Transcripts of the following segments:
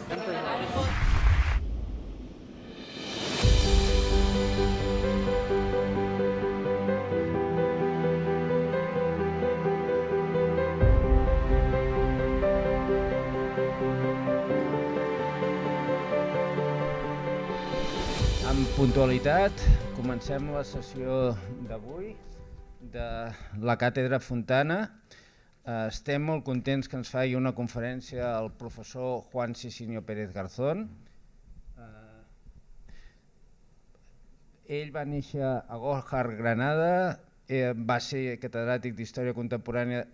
Amb puntualitat, comencem la sessió d'avui de la Càtedra Fontana. Estem molt contents que ens faci una conferència el professor Juan Sicinio Pérez Garzón. Ell va néixer a Gójar, Granada, va ser catedràtic d'Història Contemporània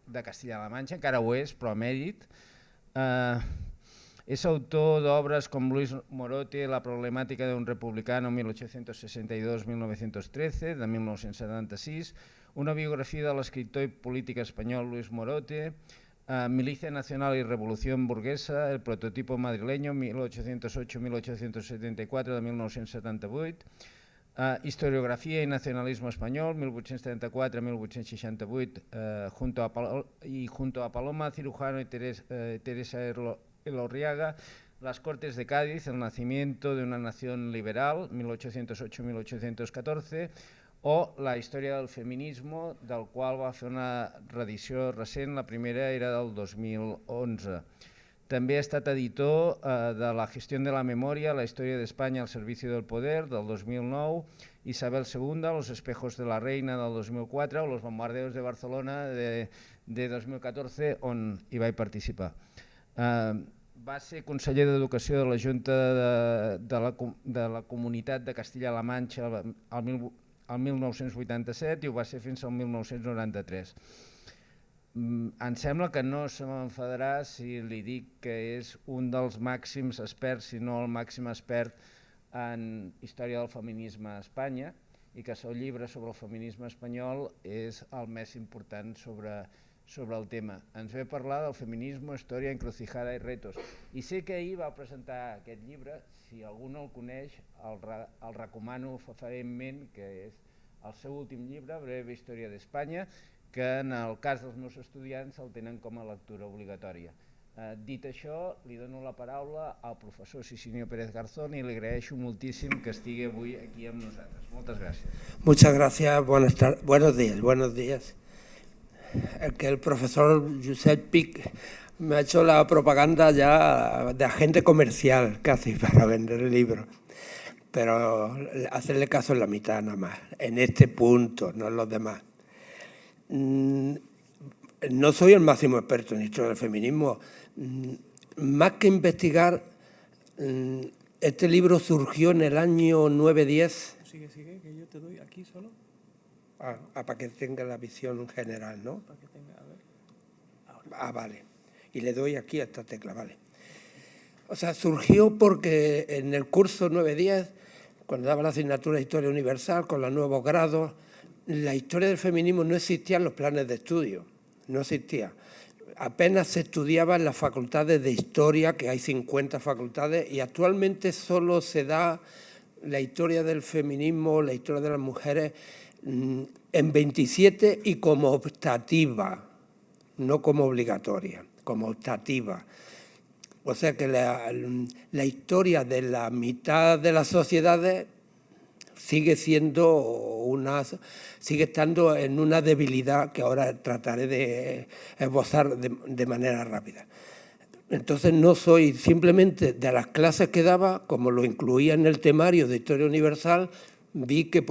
de Castilla-La Manxa, encara ho és, però emèrit. Es autor d'obres com Luis Morote, La problemàtica d'un republicano 1862-1913, de 1976, una biografia de l'escriptor i polític espanyol Luis Morote, Milicia Nacional y Revolución Burguesa, El prototipo madrileño 1808-1874 de 1978, Historiografía y nacionalismo español 1834-1868, junto a Paloma Cirujano y Teresa Elorriaga, Las Cortes de Cádiz, El nacimiento de una nación liberal, 1808-1814, o La història del feminismo, del qual va fer una reedició recent, la primera era del 2011. També ha estat editor de La gestión de la memoria, La historia de España al servicio del poder, del 2009, Isabel II, Los espejos de la reina, del 2004, o Los bombardeos de Barcelona, de 2014, on hi vaig participar. Va ser conseller d'Educació de la Junta de la Comunitat de Castilla-La Manxa al 1987 i ho va ser fins al 1993. Em sembla que no se m'enfadarà si li dic que és un dels màxims experts, si no el màxim expert en història del feminisme a Espanya i que el seu llibre sobre el feminisme espanyol és el més important sobre el tema. Ens ve a parlar del feminisme, història, encrucijada i retos. I sé que ahir va presentar aquest llibre, si algú no el coneix, el recomano fefaentment, que és el seu últim llibre, Breve Història d'Espanya, que en el cas dels meus estudiants el tenen com a lectura obligatòria. Dit això, li dono la paraula al professor Sicinio Pérez Garzón i li agraeixo moltíssim que estigui avui aquí amb nosaltres. Moltes gràcies. Muchas gracias, buenos días. Que el profesor Josep Pic me ha hecho la propaganda ya de agente comercial casi para vender el libro, pero hacerle caso en la mitad nada más, en este punto, no en los demás. No soy el máximo experto en historia del feminismo. Más que investigar, este libro surgió en el año 9-10. Sigue, que yo te doy aquí solo. Para que tenga la visión general, ¿no? Para que tenga, a ver. Vale. Y le doy aquí a esta tecla, vale. O sea, surgió porque en el curso 9-10, cuando daba la asignatura de Historia Universal, con los nuevos grados, la historia del feminismo no existía en los planes de estudio, no existía. Apenas se estudiaba en las facultades de Historia, que hay 50 facultades, y actualmente solo se da la historia del feminismo, la historia de las mujeres, en 27 y como optativa, no como obligatoria, como optativa. O sea que la historia de la mitad de las sociedades sigue estando en una debilidad que ahora trataré de esbozar de manera rápida. Entonces no soy simplemente de las clases que daba, como lo incluía en el temario de Historia Universal, vi que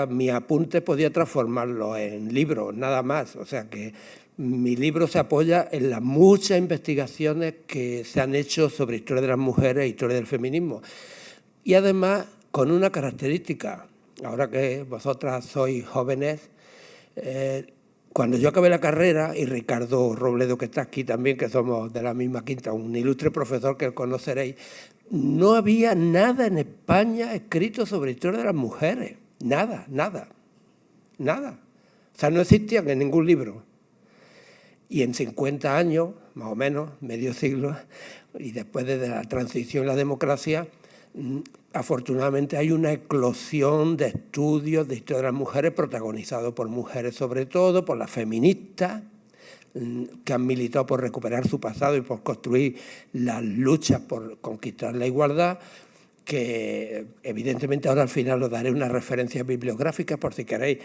mi apunte podía transformarlo en libro, nada más. O sea que mi libro se apoya en las muchas investigaciones que se han hecho sobre historia de las mujeres e historia del feminismo. Y además con una característica, ahora que vosotras sois jóvenes, cuando yo acabé la carrera, y Ricardo Robledo, que está aquí también, que somos de la misma quinta, un ilustre profesor que conoceréis, no había nada en España escrito sobre historia de las mujeres. Nada. O sea, no existían en ningún libro. Y en 50 años, más o menos, medio siglo, y después de la transición y la democracia, afortunadamente hay una eclosión de estudios de historia de las mujeres protagonizados por mujeres, sobre todo por las feministas, que han militado por recuperar su pasado y por construir las luchas por conquistar la igualdad, que evidentemente ahora al final os daré unas referencias bibliográficas por si queréis.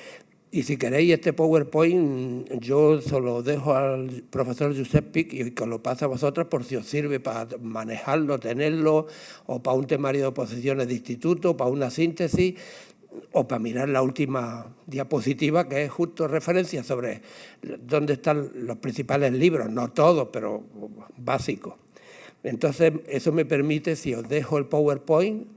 Y si queréis este PowerPoint, yo se lo dejo al profesor Josep Pic y que os lo pase a vosotros por si os sirve para manejarlo, tenerlo, o para un temario de oposiciones de instituto, para una síntesis, o para mirar la última diapositiva, que es justo referencia sobre dónde están los principales libros, no todos, pero básicos. Entonces, eso me permite, si os dejo el PowerPoint,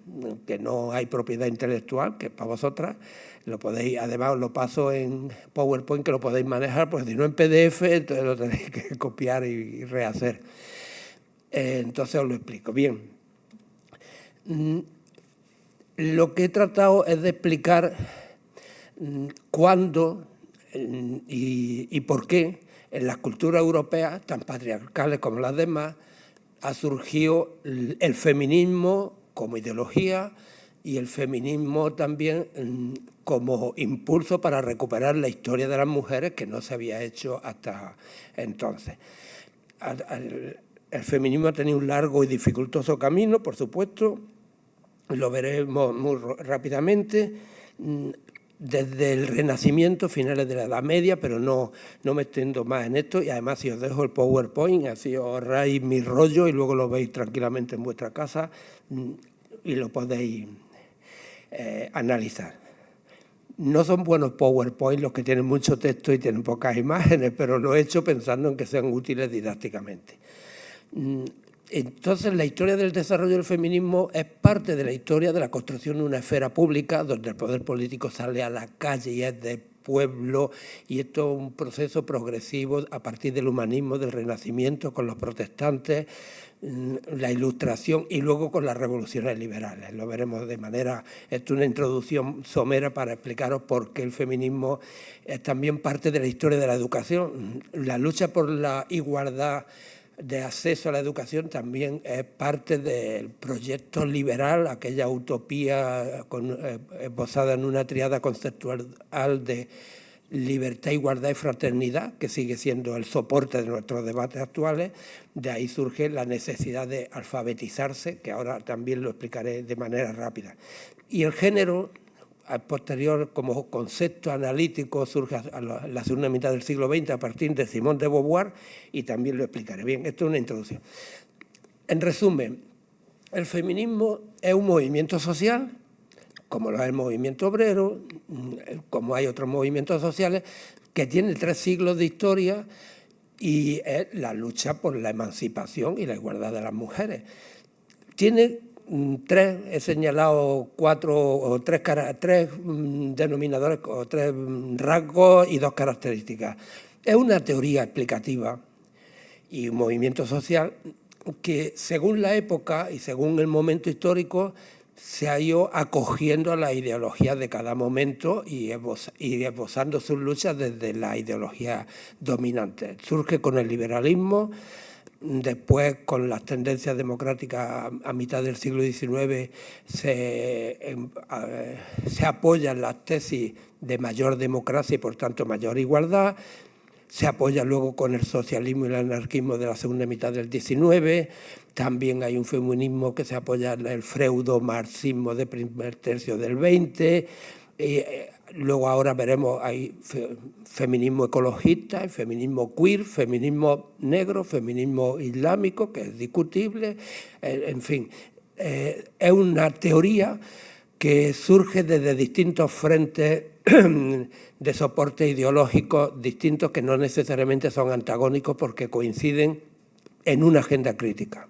que no hay propiedad intelectual, que es para vosotras, lo podéis, además os lo paso en PowerPoint, que lo podéis manejar, pues si no en PDF, entonces lo tenéis que copiar y rehacer. Entonces os lo explico. Bien. Lo que he tratado es de explicar cuándo y por qué en las culturas europeas, tan patriarcales como las demás, ha surgido el feminismo como ideología y el feminismo también como impulso para recuperar la historia de las mujeres, que no se había hecho hasta entonces. El feminismo ha tenido un largo y dificultoso camino, por supuesto, lo veremos muy rápidamente, desde el Renacimiento, finales de la Edad Media, pero no me extiendo más en esto, y además si os dejo el PowerPoint, así os ahorráis mi rollo y luego lo veis tranquilamente en vuestra casa y lo podéis analizar. No son buenos PowerPoint los que tienen mucho texto y tienen pocas imágenes, pero lo he hecho pensando en que sean útiles didácticamente. Entonces, la historia del desarrollo del feminismo es parte de la historia de la construcción de una esfera pública donde el poder político sale a la calle y es del pueblo, y esto es un proceso progresivo a partir del humanismo, del Renacimiento, con los protestantes, la Ilustración y luego con las revoluciones liberales. Lo veremos de manera, esto es una introducción somera para explicaros por qué el feminismo es también parte de la historia de la educación. La lucha por la igualdad de acceso a la educación también es parte del proyecto liberal, aquella utopía esbozada en una triada conceptual de libertad, igualdad y fraternidad, que sigue siendo el soporte de nuestros debates actuales. De ahí surge la necesidad de alfabetizarse, que ahora también lo explicaré de manera rápida. Y el género, posterior como concepto analítico, surge a la segunda mitad del siglo XX a partir de Simone de Beauvoir, y también lo explicaré. Bien, esto es una introducción. En resumen, el feminismo es un movimiento social, como lo es el movimiento obrero, como hay otros movimientos sociales, que tiene 3 siglos de historia y es la lucha por la emancipación y la igualdad de las mujeres. Tiene 3, he señalado 4 o 3 denominadores, o 3 rasgos y 2 características. Es una teoría explicativa y un movimiento social que, según la época y según el momento histórico, se ha ido acogiendo a la ideología de cada momento y esbozando sus luchas desde la ideología dominante. Surge con el liberalismo, después con las tendencias democráticas a mitad del siglo XIX se apoyan las tesis de mayor democracia y por tanto mayor igualdad. Se apoya luego con el socialismo y el anarquismo de la segunda mitad del XIX. También hay un feminismo que se apoya en el freudo-marxismo del primer tercio del XX. Luego ahora veremos, hay feminismo ecologista, hay feminismo queer, feminismo negro, feminismo islámico, que es discutible. En fin, es una teoría que surge desde distintos frentes de soporte ideológico distintos, que no necesariamente son antagónicos porque coinciden en una agenda crítica.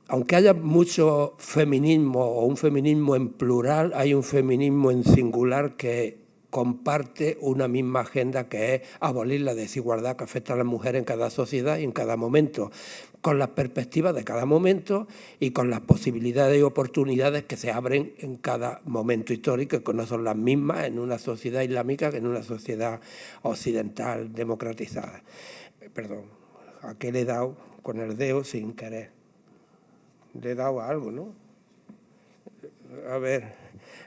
Aunque haya mucho feminismo o un feminismo en plural, hay un feminismo en singular que comparte una misma agenda, que es abolir la desigualdad que afecta a las mujeres en cada sociedad y en cada momento, con las perspectivas de cada momento y con las posibilidades y oportunidades que se abren en cada momento histórico, que no son las mismas en una sociedad islámica que en una sociedad occidental democratizada. Perdón, aquí le he dado con el dedo sin querer. Le he dado a algo, ¿no? A ver,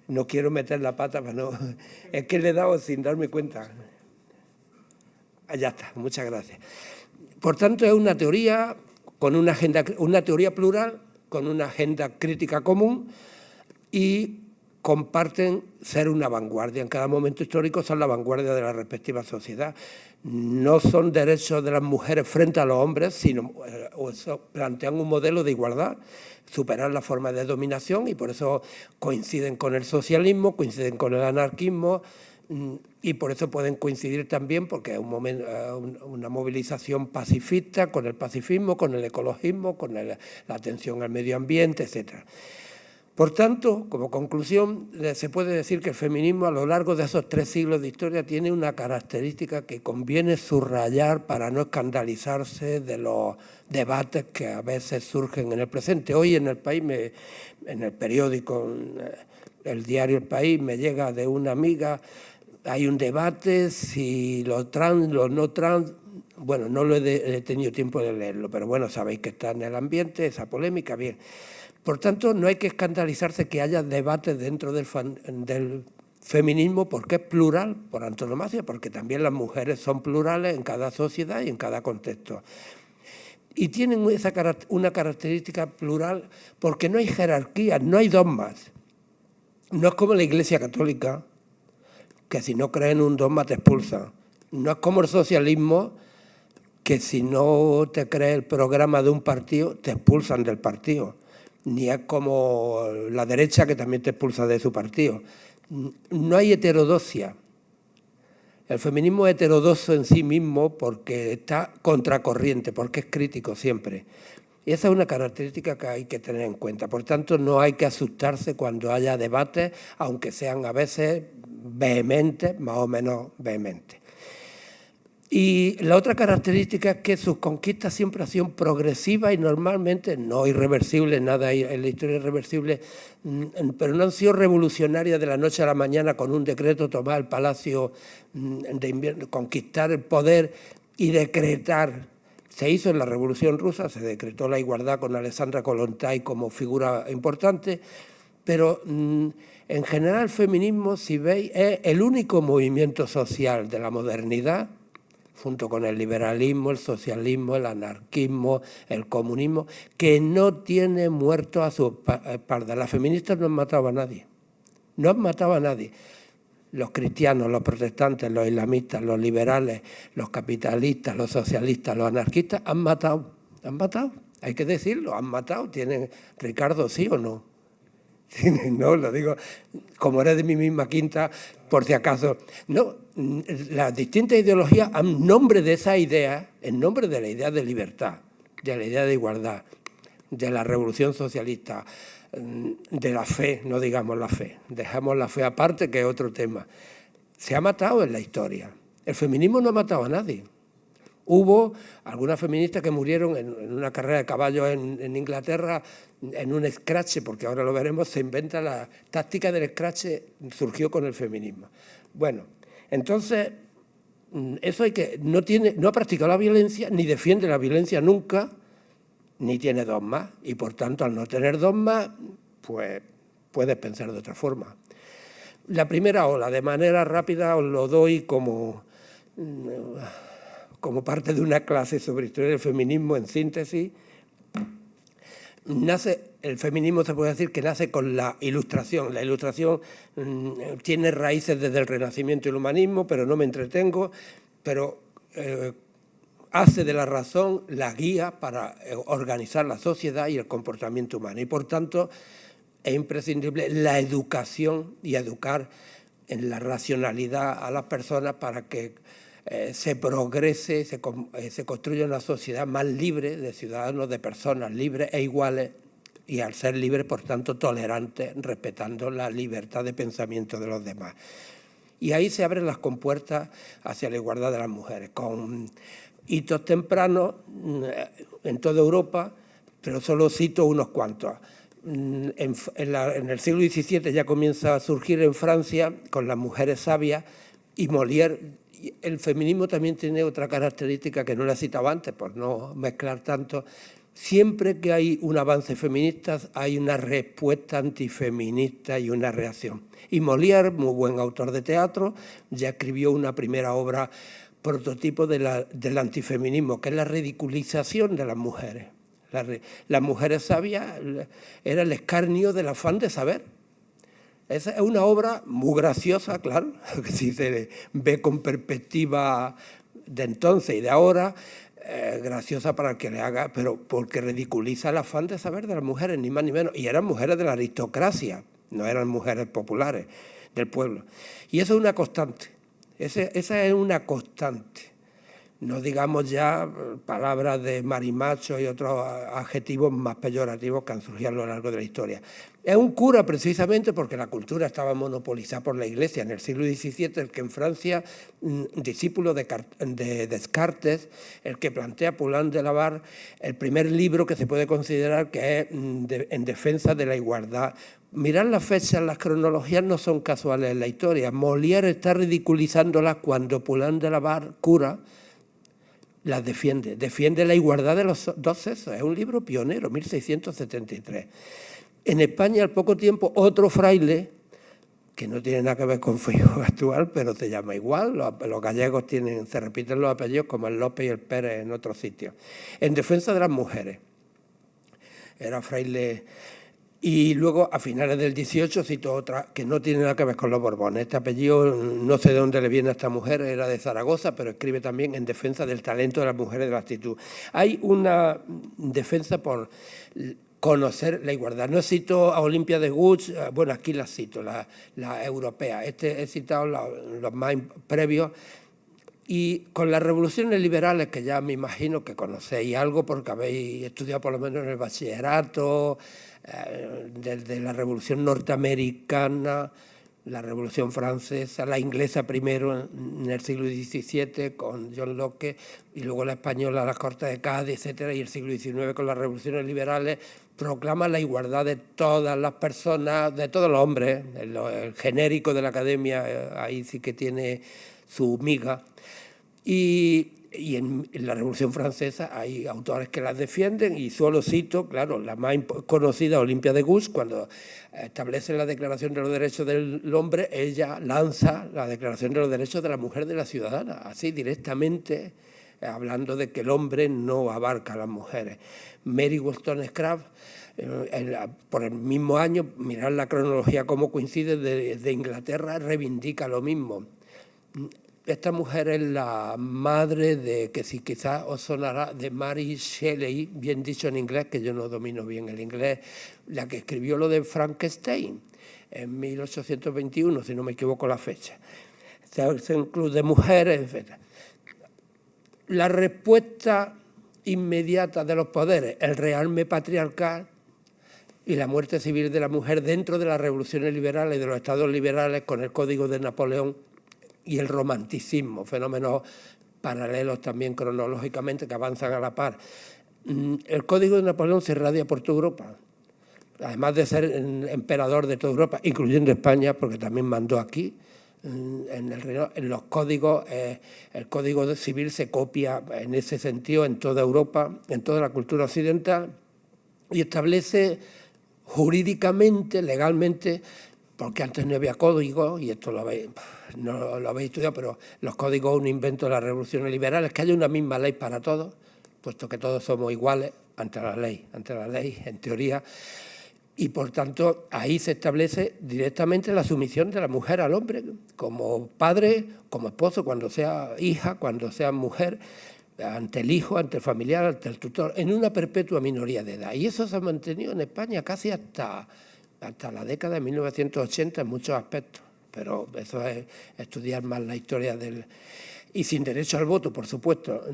no quiero meter la pata, pero no. Es que le he dado sin darme cuenta. Ya está, muchas gracias. Por tanto, es una teoría con una teoría plural, con una agenda crítica común y comparten ser una vanguardia. En cada momento histórico son la vanguardia de la respectiva sociedad. No son derechos de las mujeres frente a los hombres, sino plantean un modelo de igualdad, superar la forma de dominación, y por eso coinciden con el socialismo, coinciden con el anarquismo, y por eso pueden coincidir también, porque es una movilización pacifista, con el pacifismo, con el ecologismo, con la atención al medio ambiente, etcétera. Por tanto, como conclusión, se puede decir que el feminismo a lo largo de esos 3 siglos de historia tiene una característica que conviene subrayar para no escandalizarse de los debates que a veces surgen en el presente. Hoy en el país, en el periódico, el diario El País, me llega de una amiga, hay un debate si los trans, los no trans. Bueno, no lo he tenido tiempo de leerlo, pero bueno, sabéis que está en el ambiente esa polémica, bien. Por tanto, no hay que escandalizarse que haya debates dentro del feminismo, porque es plural por antonomasia, porque también las mujeres son plurales en cada sociedad y en cada contexto. Y tienen una característica plural porque no hay jerarquías, no hay dogmas. No es como la Iglesia Católica, que si no crees en un dogma te expulsan. No es como el socialismo, que si no te crees el programa de un partido, te expulsan del partido. Ni es como la derecha, que también te expulsa de su partido. No hay heterodoxia. El feminismo es heterodoxo en sí mismo porque está contracorriente, porque es crítico siempre. Y esa es una característica que hay que tener en cuenta. Por tanto, no hay que asustarse cuando haya debates, aunque sean a veces vehementes, más o menos vehementes. Y la otra característica es que sus conquistas siempre han sido progresivas y normalmente no irreversibles, nada en la historia irreversible, pero no han sido revolucionarias de la noche a la mañana con un decreto, tomar el palacio de invierno, conquistar el poder y decretar. Se hizo en la Revolución Rusa, se decretó la igualdad con Alexandra Kollontai como figura importante, pero en general el feminismo, si veis, es el único movimiento social de la modernidad, junto con el liberalismo, el socialismo, el anarquismo, el comunismo, que no tiene muertos a su espalda. Las feministas no han matado a nadie, no han matado a nadie. Los cristianos, los protestantes, los islamistas, los liberales, los capitalistas, los socialistas, los anarquistas han matado, hay que decirlo, han matado. ¿Tienen, Ricardo, sí o no? No, lo digo, como eres de mi misma quinta, por si acaso. No, las distintas ideologías, en nombre de esa idea, en nombre de la idea de libertad, de la idea de igualdad, de la revolución socialista, de la fe, no digamos la fe, dejamos la fe aparte, que es otro tema. Se ha matado en la historia. El feminismo no ha matado a nadie. Hubo algunas feministas que murieron en una carrera de caballos en Inglaterra, en un scratch, porque ahora lo veremos, se inventa la táctica del scratch, surgió con el feminismo. Bueno, entonces, eso no ha practicado la violencia, ni defiende la violencia nunca, ni tiene dogmas, y por tanto, al no tener dogmas, pues puedes pensar de otra forma. La primera ola, de manera rápida, os lo doy como parte de una clase sobre historia del feminismo en síntesis. El feminismo se puede decir que nace con la Ilustración. La Ilustración tiene raíces desde el Renacimiento y el humanismo, pero no me entretengo, pero hace de la razón la guía para organizar la sociedad y el comportamiento humano. Y por tanto es imprescindible la educación y educar en la racionalidad a las personas para que se progrese, se construye una sociedad más libre, de ciudadanos, de personas libres e iguales, y al ser libres, por tanto, tolerantes, respetando la libertad de pensamiento de los demás. Y ahí se abren las compuertas hacia la igualdad de las mujeres, con hitos tempranos en toda Europa, pero solo cito unos cuantos. En el siglo XVII ya comienza a surgir en Francia con las mujeres sabias, y Molière. El feminismo también tiene otra característica que no la he citado antes, por no mezclar tanto. Siempre que hay un avance feminista, hay una respuesta antifeminista y una reacción. Y Molière, muy buen autor de teatro, ya escribió una primera obra prototipo del antifeminismo, que es la ridiculización de las mujeres. Las mujeres sabias era el escarnio del afán de saber. Esa es una obra muy graciosa, claro, que si se ve con perspectiva de entonces y de ahora, graciosa para el que le haga, pero porque ridiculiza el afán de saber de las mujeres, ni más ni menos. Y eran mujeres de la aristocracia, no eran mujeres populares del pueblo. Y eso es una constante, esa es una constante. No digamos ya palabras de marimacho y otros adjetivos más peyorativos que han surgido a lo largo de la historia. Es un cura precisamente porque la cultura estaba monopolizada por la Iglesia en el siglo XVII, el que en Francia, discípulo de Descartes, el que plantea Poulain de la Barre, el primer libro que se puede considerar que es en defensa de la igualdad. Mirad las fechas, las cronologías no son casuales en la historia. Molière está ridiculizándolas cuando Poulain de la Barre, cura, las defiende la igualdad de los dos sexos. Es un libro pionero, 1673. En España, al poco tiempo, otro fraile, que no tiene nada que ver con Feijóo actual, pero se llama igual, los gallegos se repiten los apellidos como el López y el Pérez en otros sitios, en defensa de las mujeres. Era fraile. Y luego, a finales del 18, cito otra que no tiene nada que ver con los Borbones. Este apellido, no sé de dónde le viene a esta mujer, era de Zaragoza, pero escribe también en defensa del talento de las mujeres, de la actitud. Hay una defensa por conocer la igualdad. No cito a Olimpia de Gouges, bueno, aquí la cito, la europea. He citado los más previos. Y con las revoluciones liberales, que ya me imagino que conocéis algo porque habéis estudiado por lo menos en el bachillerato, desde la Revolución Norteamericana, la Revolución Francesa, la inglesa primero en el siglo XVII con John Locke, y luego la española, las Cortes de Cádiz, etcétera, y el siglo XIX con las revoluciones liberales, proclama la igualdad de todas las personas, de todos los hombres. El genérico de la academia ahí sí que tiene su miga. Y en la Revolución Francesa hay autores que las defienden, y solo cito, claro, la más conocida, Olimpia de Gouges, cuando establece la Declaración de los Derechos del Hombre, ella lanza la Declaración de los Derechos de la Mujer, de la ciudadana, así directamente, hablando de que el hombre no abarca a las mujeres. Mary Wollstonecraft, por el mismo año, mirad la cronología cómo coincide, de Inglaterra, reivindica lo mismo. Esta mujer es la madre de, que si quizás os sonará, de Mary Shelley, bien dicho en inglés, que yo no domino bien el inglés, la que escribió lo de Frankenstein en 1821, si no me equivoco la fecha. Es un club de mujeres, etc. La respuesta inmediata de los poderes, el realme patriarcal y la muerte civil de la mujer dentro de las revoluciones liberales y de los estados liberales, con el Código de Napoleón y el romanticismo, fenómenos paralelos también cronológicamente que avanzan a la par. El Código de Napoleón se irradia por toda Europa, además de ser emperador de toda Europa, incluyendo España, porque también mandó aquí. En los códigos, el Código Civil se copia en ese sentido en toda Europa, en toda la cultura occidental, y establece jurídicamente, legalmente, porque antes no había códigos, y esto no lo habéis estudiado, pero los códigos son un invento de las revoluciones liberales, que haya una misma ley para todos, puesto que todos somos iguales ante la ley, en teoría, y por tanto ahí se establece directamente la sumisión de la mujer al hombre, como padre, como esposo, cuando sea hija, cuando sea mujer, ante el hijo, ante el familiar, ante el tutor, en una perpetua minoría de edad. Y eso se ha mantenido en España casi hasta la década de 1980 en muchos aspectos, pero eso es estudiar más la historia del... Y sin derecho al voto, por supuesto,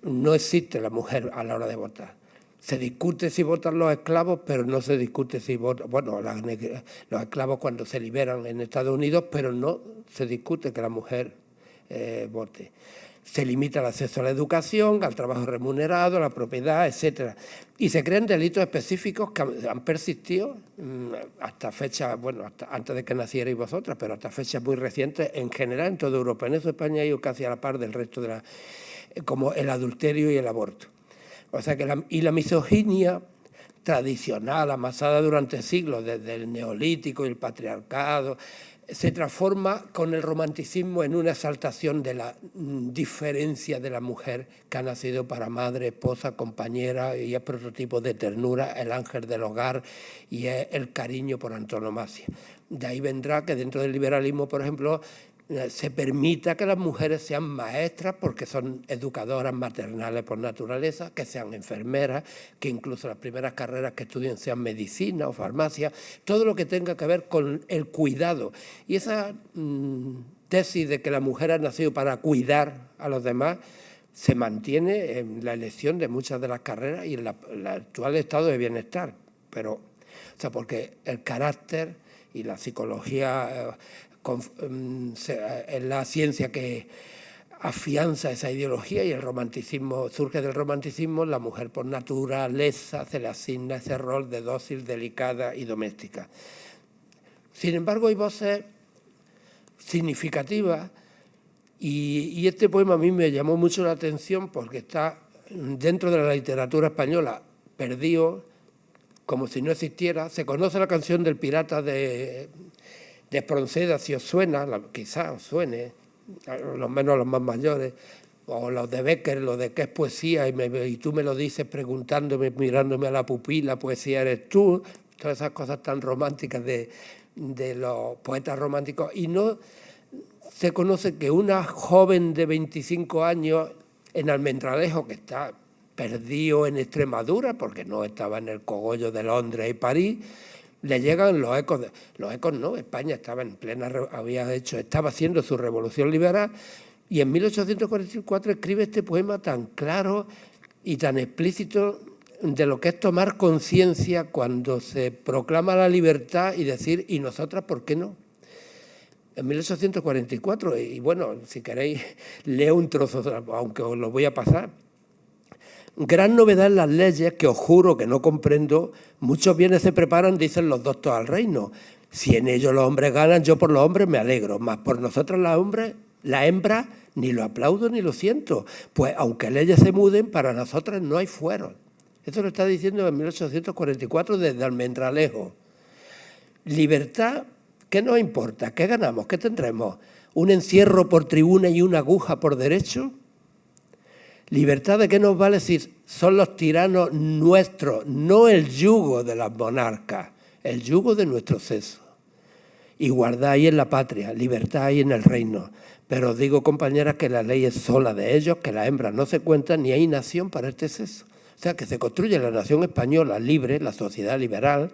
no existe la mujer a la hora de votar. Se discute si votan los esclavos, pero no se discute si votan... Bueno, los esclavos cuando se liberan en Estados Unidos, pero no se discute que la mujer vote. Se limita el acceso a la educación, al trabajo remunerado, a la propiedad, etcétera. Y se crean delitos específicos que han persistido hasta fechas, bueno, hasta antes de que nacierais vosotras, pero hasta fechas muy recientes en general en toda Europa. En eso España ha ido casi a la par del resto de como el adulterio y el aborto. O sea que la misoginia tradicional, amasada durante siglos, desde el neolítico y el patriarcado, se transforma con el romanticismo en una exaltación de la diferencia de la mujer que ha nacido para madre, esposa, compañera, y es prototipo de ternura, el ángel del hogar y es el cariño por antonomasia. De ahí vendrá que dentro del liberalismo, por ejemplo, se permita que las mujeres sean maestras porque son educadoras maternales por naturaleza, que sean enfermeras, que incluso las primeras carreras que estudien sean medicina o farmacia, todo lo que tenga que ver con el cuidado. Y esa tesis de que la mujer ha nacido para cuidar a los demás se mantiene en la elección de muchas de las carreras y en el actual estado de bienestar. Pero, o sea, porque el carácter y la psicología es la ciencia que afianza esa ideología, y el romanticismo surge del romanticismo. La mujer por naturaleza se le asigna ese rol de dócil, delicada y doméstica. Sin embargo, hay voces significativas y este poema a mí me llamó mucho la atención porque está dentro de la literatura española perdido, como si no existiera. Se conoce la canción del pirata de Espronceda, si os suena, quizás os suene, a lo menos a los más mayores, o los de Bécquer, lo de qué es poesía, y tú me lo dices preguntándome, mirándome a la pupila, poesía eres tú, todas esas cosas tan románticas de los poetas románticos. Y no se conoce que una joven de 25 años en Almendralejo, que está perdido en Extremadura, porque no estaba en el cogollo de Londres y París, le llegan los ecos. Los ecos no, España estaba en plena, estaba haciendo su revolución liberal, y en 1844 escribe este poema tan claro y tan explícito de lo que es tomar conciencia cuando se proclama la libertad y decir, ¿y nosotras por qué no? En 1844, y bueno, si queréis, leo un trozo, aunque os lo voy a pasar. Gran novedad en las leyes, que os juro que no comprendo, muchos bienes se preparan, dicen los doctos al reino. Si en ellos los hombres ganan, yo por los hombres me alegro, mas por nosotros las hembras, ni lo aplaudo ni lo siento, pues aunque leyes se muden, para nosotras no hay fueros. Eso lo está diciendo en 1844 desde Almendralejo. Libertad, ¿qué nos importa? ¿Qué ganamos? ¿Qué tendremos? ¿Un encierro por tribuna y una aguja por derecho? ¿Libertad de qué nos vale si son los tiranos nuestros, no el yugo de las monarcas, el yugo de nuestro sexo? Igualdad hay en la patria, libertad hay en el reino. Pero os digo, compañeras, que la ley es sola de ellos, que las hembras no se cuentan, ni hay nación para este sexo. O sea, que se construye la nación española libre, la sociedad liberal,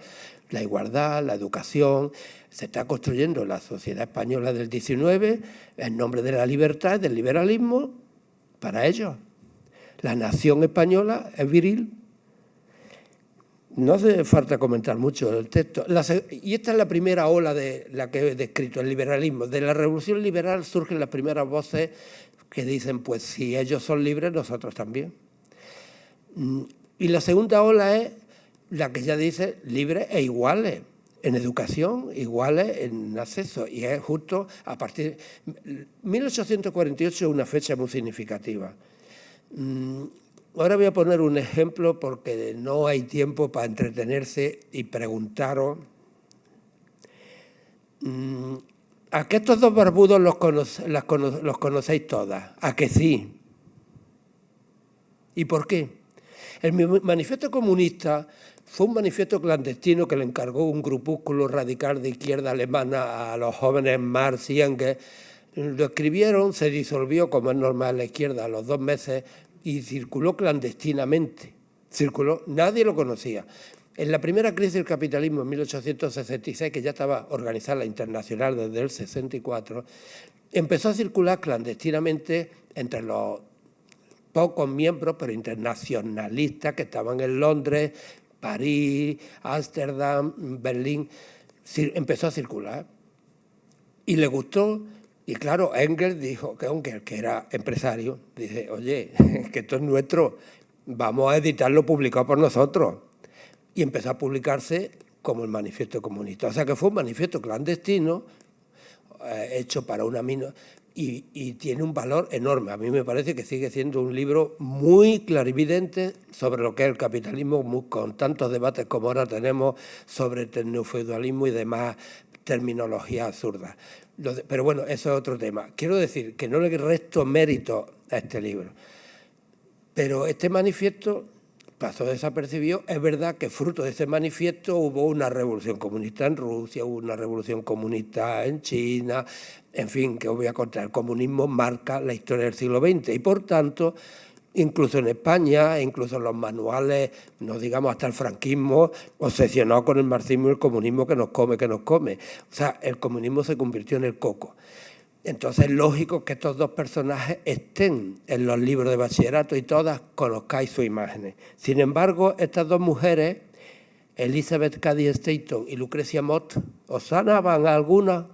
la igualdad, la educación. Se está construyendo la sociedad española del 19 en nombre de la libertad, del liberalismo, para ellos. La nación española es viril. No hace falta comentar mucho el texto. Y esta es la primera ola de la que he descrito, el liberalismo. De la revolución liberal surgen las primeras voces que dicen, pues si ellos son libres, nosotros también. Y la segunda ola es la que ya dice libres e iguales en educación, iguales en acceso. Y es justo a partir de 1848, es una fecha muy significativa. Ahora voy a poner un ejemplo porque no hay tiempo para entretenerse y preguntaros. ¿A que estos dos barbudos los conocéis todas? ¿A que sí? ¿Y por qué? El manifiesto comunista fue un manifiesto clandestino que le encargó un grupúsculo radical de izquierda alemana a los jóvenes Marx y Engels. Lo escribieron, se disolvió, como es normal en la izquierda, a los 2 meses, y circuló clandestinamente. Nadie lo conocía. En la primera crisis del capitalismo, en 1866, que ya estaba organizada la Internacional desde el 64, empezó a circular clandestinamente entre los pocos miembros, pero internacionalistas, que estaban en Londres, París, Ámsterdam, Berlín. Empezó a circular. Y le gustó. Y claro, Engels dijo, que era empresario, dice, oye, que esto es nuestro, vamos a editarlo publicado por nosotros. Y empezó a publicarse como el manifiesto comunista. O sea que fue un manifiesto clandestino, hecho para una minoría. y tiene un valor enorme. A mí me parece que sigue siendo un libro muy clarividente sobre lo que es el capitalismo, con tantos debates como ahora tenemos sobre tecnofeudalismo y demás terminologías absurdas. Pero bueno, eso es otro tema. Quiero decir que no le resto mérito a este libro, pero este manifiesto pasó desapercibido. Es verdad que fruto de ese manifiesto hubo una revolución comunista en Rusia, hubo una revolución comunista en China, en fin, que os voy a contar. El comunismo marca la historia del siglo XX y, por tanto, incluso en España, incluso en los manuales, no digamos hasta el franquismo, obsesionado con el marxismo y el comunismo que nos come, que nos come. O sea, el comunismo se convirtió en el coco. Entonces es lógico que estos dos personajes estén en los libros de bachillerato y todas conozcáis sus imágenes. Sin embargo, estas dos mujeres, Elizabeth Cady Stanton y Lucrecia Mott, ¿os sonaban alguna?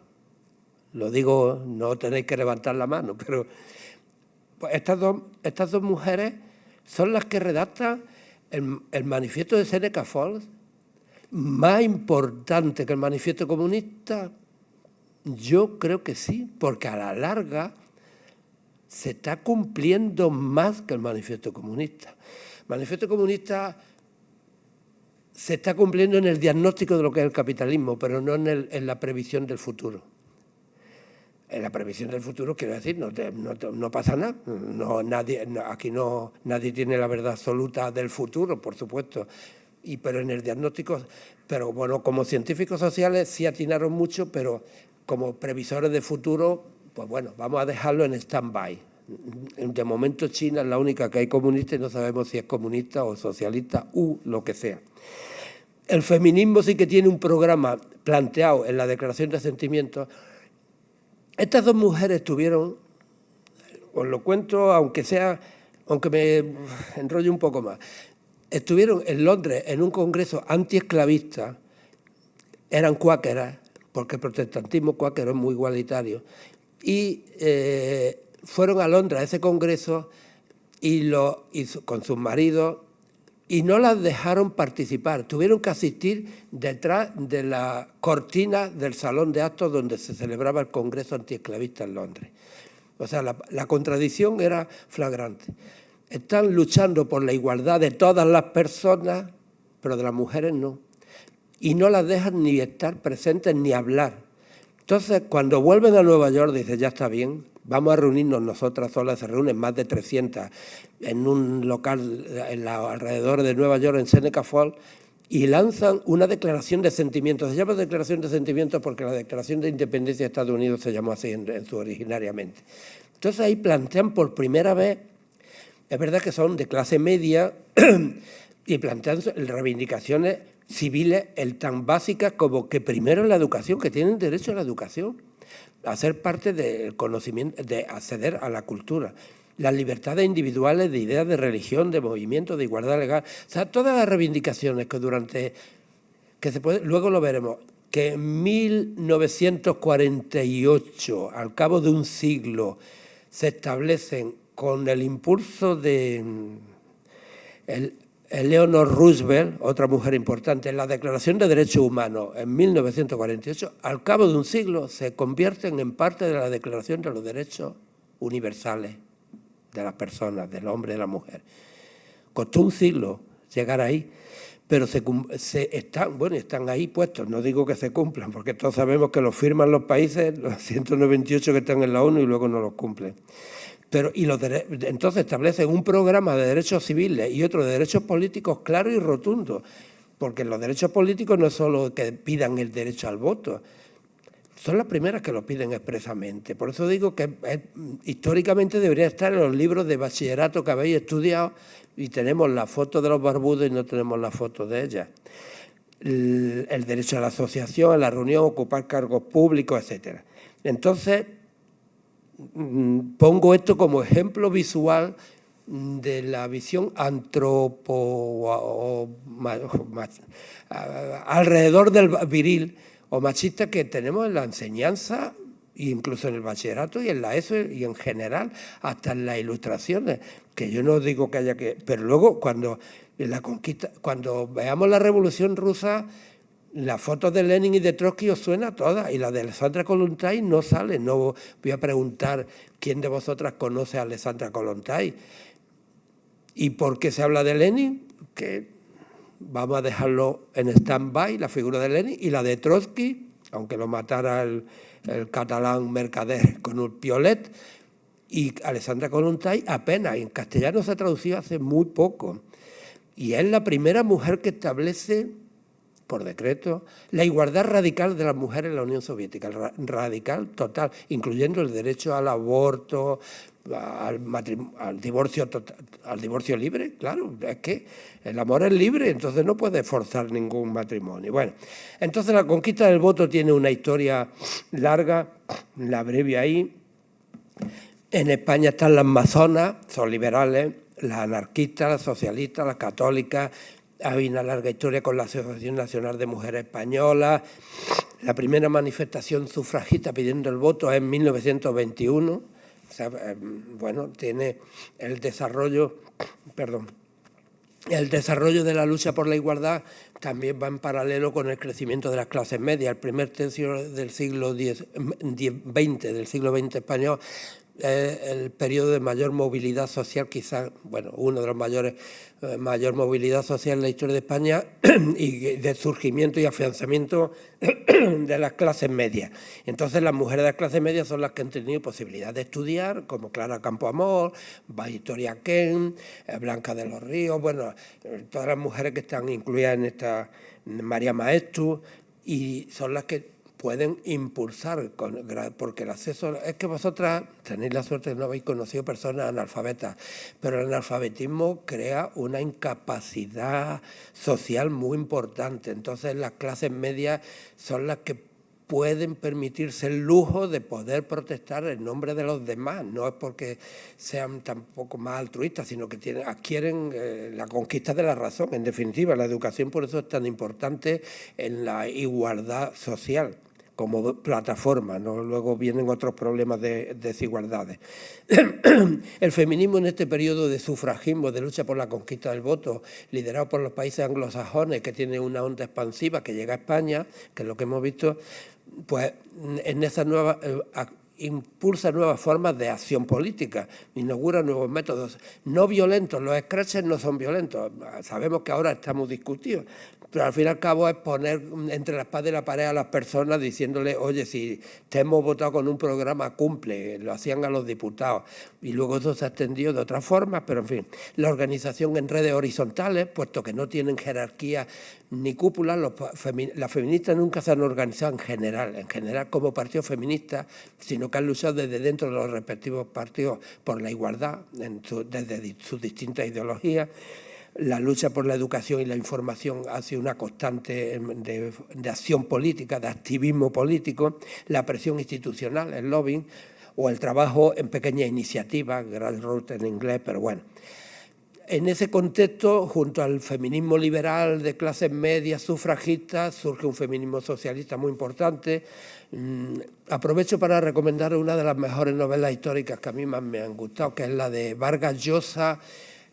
Lo digo, no tenéis que levantar la mano, pero pues estas dos mujeres son las que redactan el manifiesto de Seneca Falls, más importante que el manifiesto comunista. Yo creo que sí, porque a la larga se está cumpliendo más que el manifiesto comunista. El manifiesto comunista se está cumpliendo en el diagnóstico de lo que es el capitalismo, pero no en la previsión del futuro. En la previsión del futuro, quiero decir, no pasa nada. Aquí nadie tiene la verdad absoluta del futuro, por supuesto. Pero en el diagnóstico, pero bueno, como científicos sociales sí atinaron mucho, pero como previsores de futuro, pues bueno, vamos a dejarlo en stand-by. De momento China es la única que hay comunista y no sabemos si es comunista o socialista u lo que sea. El feminismo sí que tiene un programa planteado en la Declaración de Sentimientos. Estas dos mujeres tuvieron, os lo cuento aunque me enrolle un poco más, estuvieron en Londres en un congreso antiesclavista, eran cuáqueras, porque el protestantismo cuáquero es muy igualitario, y fueron a Londres a ese congreso con sus maridos y no las dejaron participar. Tuvieron que asistir detrás de la cortina del salón de actos donde se celebraba el congreso antiesclavista en Londres. O sea, la contradicción era flagrante. Están luchando por la igualdad de todas las personas, pero de las mujeres no. Y no las dejan ni estar presentes ni hablar. Entonces, cuando vuelven a Nueva York, dicen, ya está bien, vamos a reunirnos nosotras solas. Se reúnen más de 300 en un local alrededor de Nueva York, en Seneca Falls, y lanzan una declaración de sentimientos. Se llama declaración de sentimientos porque la Declaración de Independencia de Estados Unidos se llamó así originariamente. Entonces ahí plantean por primera vez, es verdad que son de clase media, y plantean reivindicaciones civiles tan básicas como que primero la educación, que tienen derecho a la educación, a ser parte del conocimiento, de acceder a la cultura, las libertades individuales de ideas de religión, de movimiento, de igualdad legal. O sea, todas las reivindicaciones luego lo veremos, que en 1948, al cabo de un siglo, se establecen con el impulso de Eleanor Roosevelt, otra mujer importante, en la Declaración de Derechos Humanos en 1948, al cabo de un siglo se convierten en parte de la Declaración de los Derechos Universales de las personas, del hombre y de la mujer. Costó un siglo llegar ahí, pero están ahí puestos. No digo que se cumplan, porque todos sabemos que los firman los países, los 198 que están en la ONU, y luego no los cumplen. Entonces establecen un programa de derechos civiles y otro de derechos políticos claro y rotundo, porque los derechos políticos no es solo que pidan el derecho al voto, son las primeras que lo piden expresamente. Por eso digo que históricamente debería estar en los libros de bachillerato que habéis estudiado, y tenemos la foto de los barbudos y no tenemos la foto de ellas. El derecho a la asociación, a la reunión, ocupar cargos públicos, etc. Entonces, pongo esto como ejemplo visual de la visión alrededor del viril o machista que tenemos en la enseñanza, incluso en el bachillerato y en la ESO y en general, hasta en las ilustraciones, que yo no digo que haya que... Pero luego cuando veamos la Revolución Rusa, Las fotos de Lenin y de Trotsky os suena a todas, y la de Alexandra Kollontai no sale. No voy a preguntar quién de vosotras conoce a Alexandra Kollontai. ¿Y por qué se habla de Lenin? Que vamos a dejarlo en stand-by, la figura de Lenin, y la de Trotsky, aunque lo matara el catalán Mercader con un piolet, y Alexandra Kollontai apenas, en castellano se ha traducido hace muy poco. Y es la primera mujer que establece, por decreto, la igualdad radical de las mujeres en la Unión Soviética, radical total, incluyendo el derecho al aborto, al divorcio libre. Claro, es que el amor es libre, entonces no puede forzar ningún matrimonio. Bueno, entonces la conquista del voto tiene una historia larga, la abrevio ahí. En España están las masonas, son liberales, las anarquistas, las socialistas, las católicas. Hay una larga historia con la Asociación Nacional de Mujeres Españolas. La primera manifestación sufragista pidiendo el voto es en 1921. O sea, bueno, tiene el desarrollo de la lucha por la igualdad también va en paralelo con el crecimiento de las clases medias. El primer tercio del siglo XX, del siglo XX español, el periodo de mayor movilidad social, quizás, bueno, uno de los mayor movilidad social en la historia de España y de surgimiento y afianzamiento de las clases medias. Entonces las mujeres de las clases medias son las que han tenido posibilidad de estudiar, como Clara Campoamor, Victoria Kent, Blanca de los Ríos, bueno, todas las mujeres que están incluidas en esta, María Maeztu, y son las que pueden impulsar, porque el acceso... Es que vosotras tenéis la suerte de no habéis conocido personas analfabetas, pero el analfabetismo crea una incapacidad social muy importante. Entonces las clases medias son las que pueden permitirse el lujo de poder protestar en nombre de los demás. No es porque sean tampoco más altruistas, sino que adquieren la conquista de la razón. En definitiva, la educación por eso es tan importante en la igualdad social como plataforma, ¿no? Luego vienen otros problemas de desigualdades. El feminismo en este periodo de sufragismo, de lucha por la conquista del voto, liderado por los países anglosajones, que tiene una onda expansiva que llega a España, que es lo que hemos visto, pues en esa nueva... impulsa nuevas formas de acción política, inaugura nuevos métodos no violentos. Los scratches no son violentos, sabemos que ahora estamos discutidos, pero al fin y al cabo es poner entre la espada y la pared a las personas diciéndole, oye, si te hemos votado con un programa, cumple. Lo hacían a los diputados y luego eso se ha extendido de otras formas, pero en fin. La organización en redes horizontales, puesto que no tienen jerarquía ni cúpula, las feministas nunca se han organizado en general como partido feminista, sino que han luchado desde dentro de los respectivos partidos por la igualdad, desde sus distintas ideologías. La lucha por la educación y la información ha sido una constante de acción política, de activismo político, la presión institucional, el lobbying, o el trabajo en pequeñas iniciativas, grassroots en inglés, pero bueno. En ese contexto, junto al feminismo liberal de clases medias sufragistas, surge un feminismo socialista muy importante. Aprovecho para recomendar una de las mejores novelas históricas que a mí más me han gustado, que es la de Vargas Llosa,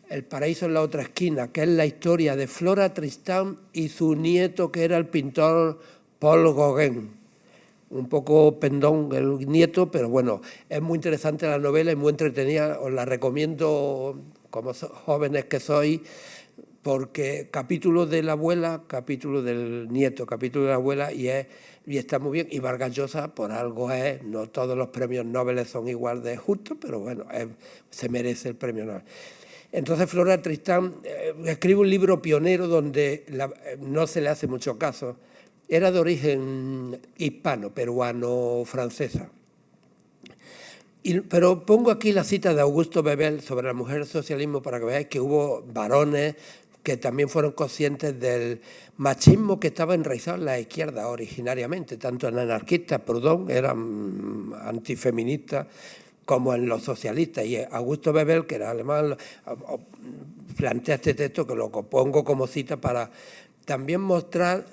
El paraíso en la otra esquina, que es la historia de Flora Tristán y su nieto, que era el pintor Paul Gauguin. Un poco pendón el nieto, pero bueno, es muy interesante la novela y muy entretenida. Os la recomiendo como jóvenes que sois, porque capítulo de la abuela, capítulo del nieto, capítulo de la abuela, y está muy bien. Y Vargas Llosa, por algo es, no todos los premios Nobel son igual de justos, pero bueno, se merece el premio Nobel. Entonces Flora Tristán escribe un libro pionero donde no se le hace mucho caso. Era de origen hispano, peruano, francesa. Pero pongo aquí la cita de Augusto Bebel sobre la mujer del socialismo para que veáis que hubo varones que también fueron conscientes del machismo que estaba enraizado en la izquierda originariamente, tanto en anarquistas, Proudhon eran antifeministas, como en los socialistas. Y Augusto Bebel, que era alemán, plantea este texto que lo pongo como cita para también mostrar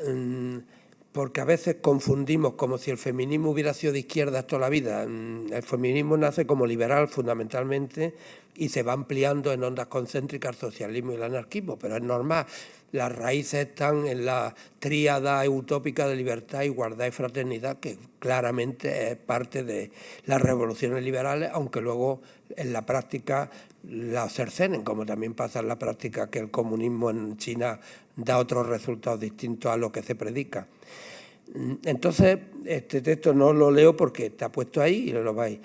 porque a veces confundimos como si el feminismo hubiera sido de izquierda toda la vida. El feminismo nace como liberal fundamentalmente y se va ampliando en ondas concéntricas el socialismo y el anarquismo, pero es normal. Las raíces están en la tríada utópica de libertad, igualdad y fraternidad, que claramente es parte de las revoluciones liberales, aunque luego en la práctica la cercenen, como también pasa en la práctica que el comunismo en China da otros resultados distintos a lo que se predica. Entonces, este texto no lo leo porque está puesto ahí y lo vais.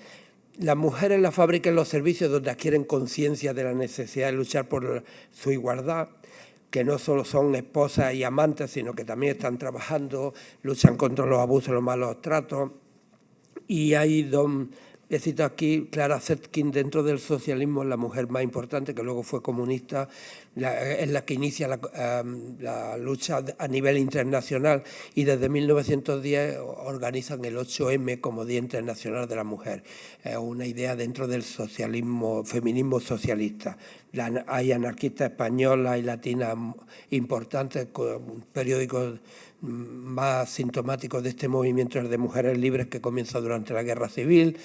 Las mujeres en la fábrica y en los servicios donde adquieren conciencia de la necesidad de luchar por su igualdad, que no solo son esposas y amantes, sino que también están trabajando, luchan contra los abusos y los malos tratos. Y hay he citado aquí Clara Zetkin, dentro del socialismo, la mujer más importante, que luego fue comunista, es la que inicia la lucha a nivel internacional y desde 1910 organizan el 8M como Día Internacional de la Mujer. Es una idea dentro del socialismo, feminismo socialista. Hay anarquistas españolas y latinas importantes, con periódicos más sintomáticos de este movimiento, el de Mujeres Libres, que comienza durante la Guerra Civil.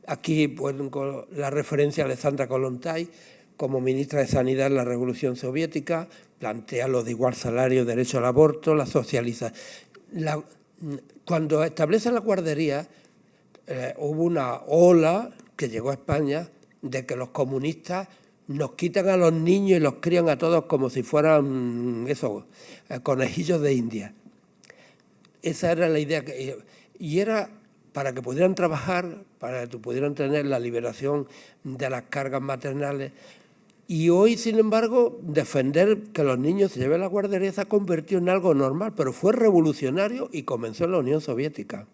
Aquí, pues, con la referencia a Alexandra Kollontai, como ministra de Sanidad en la Revolución Soviética, plantea lo de igual salario, derecho al aborto, la socialización. Cuando establecen la guardería, hubo una ola que llegó a España de que los comunistas nos quitan a los niños y los crían a todos como si fueran conejillos de India. Esa era la idea, y era para que pudieran trabajar, para que pudieran tener la liberación de las cargas maternales. Y hoy, sin embargo, defender que los niños se lleven a la guardería se ha convertido en algo normal, pero fue revolucionario y comenzó en la Unión Soviética.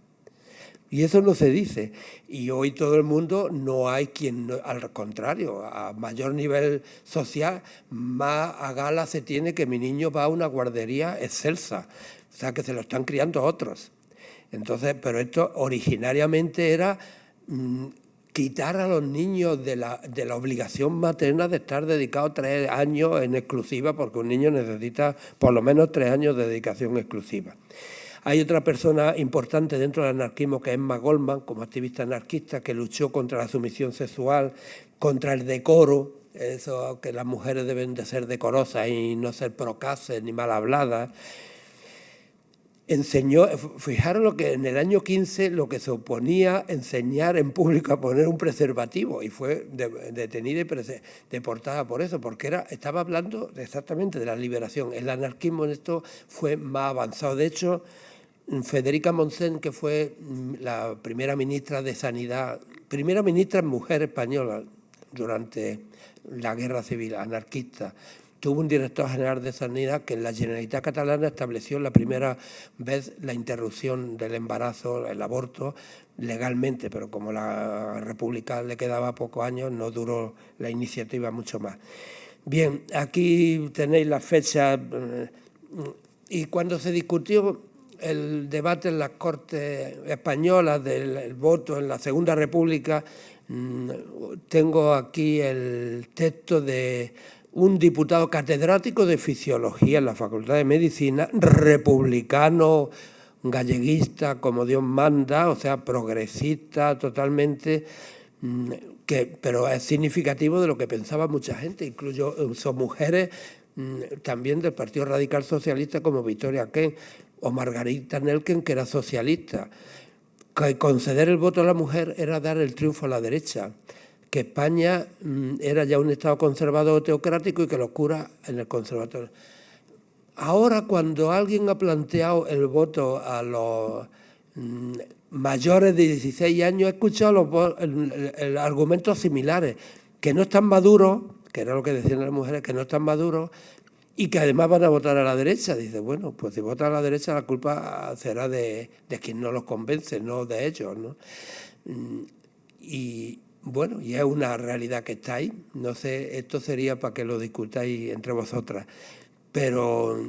Y eso no se dice. Y hoy todo el mundo, no hay quien, al contrario, a mayor nivel social, más a gala se tiene que mi niño va a una guardería excelsa. O sea, que se lo están criando otros. Entonces, pero esto originariamente era quitar a los niños de la obligación materna de estar dedicados 3 años en exclusiva, porque un niño necesita por lo menos 3 años de dedicación exclusiva. Hay otra persona importante dentro del anarquismo, que es Emma Goldman, como activista anarquista, que luchó contra la sumisión sexual, contra el decoro, eso que las mujeres deben de ser decorosas y no ser procaces ni mal habladas. Enseñó, fijaros lo que en el año 15 lo que se oponía enseñar en público a poner un preservativo, y fue detenida y deportada por eso, porque estaba hablando exactamente de la liberación. El anarquismo en esto fue más avanzado. De hecho, Federica Montseny, que fue la primera ministra de Sanidad, primera ministra mujer española durante la Guerra Civil anarquista, tuvo un director general de Sanidad que en la Generalitat Catalana estableció la primera vez la interrupción del embarazo, el aborto, legalmente, pero como la República le quedaba pocos años, no duró la iniciativa mucho más. Bien, aquí tenéis las fechas. Y cuando se discutió el debate en las Cortes españolas del voto en la Segunda República, tengo aquí el texto de un diputado catedrático de Fisiología en la Facultad de Medicina, republicano, galleguista, como Dios manda, o sea, progresista totalmente, pero es significativo de lo que pensaba mucha gente, incluso son mujeres también del Partido Radical Socialista, como Victoria Kent o Margarita Nelken, que era socialista. Que conceder el voto a la mujer era dar el triunfo a la derecha, que España era ya un Estado conservador teocrático y que los curas en el conservatorio. Ahora, cuando alguien ha planteado el voto a los mayores de 16 años, he escuchado argumentos similares, que no están maduros, que era lo que decían las mujeres, que no están maduros, y que además van a votar a la derecha. Dice, bueno, pues si votan a la derecha la culpa será de quien no los convence, no de ellos, ¿no? Y bueno, y es una realidad que está ahí. No sé, esto sería para que lo discutáis entre vosotras. Pero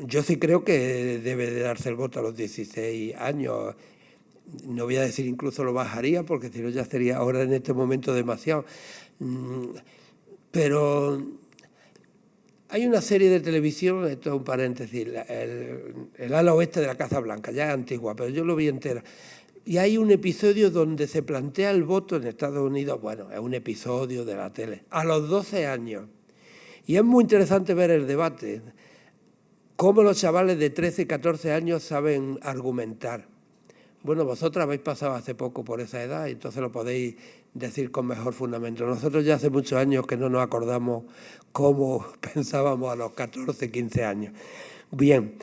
yo sí creo que debe de darse el voto a los 16 años. No voy a decir incluso lo bajaría, porque si no ya sería ahora en este momento demasiado. Pero Hay una serie de televisión, esto es un paréntesis, el ala oeste de la Casa Blanca, ya es antigua, pero yo lo vi entera. Y hay un episodio donde se plantea el voto en Estados Unidos, bueno, es un episodio de la tele, a los 12 años. Y es muy interesante ver el debate, cómo los chavales de 13 y 14 años saben argumentar. Bueno, vosotros habéis pasado hace poco por esa edad y entonces lo podéis decir con mejor fundamento. Nosotros ya hace muchos años que no nos acordamos cómo pensábamos a los 14, 15 años. Bien,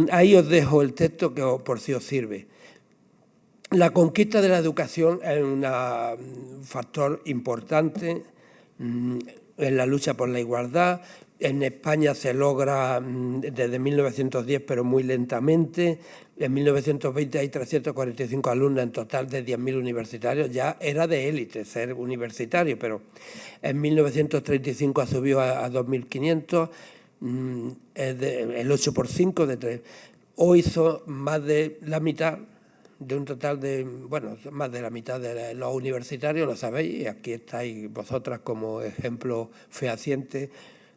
ahí os dejo el texto que por si os sirve. La conquista de la educación es un factor importante en la lucha por la igualdad. En España se logra desde 1910, pero muy lentamente. En 1920 hay 345 alumnos en total de 10.000 universitarios. Ya era de élite ser universitario, pero en 1935 subió a 2.500, el 8 por 5 de 3. Hoy son más de la mitad de un total de, bueno, más de la mitad de los universitarios, lo sabéis, y aquí estáis vosotras como ejemplo fehaciente,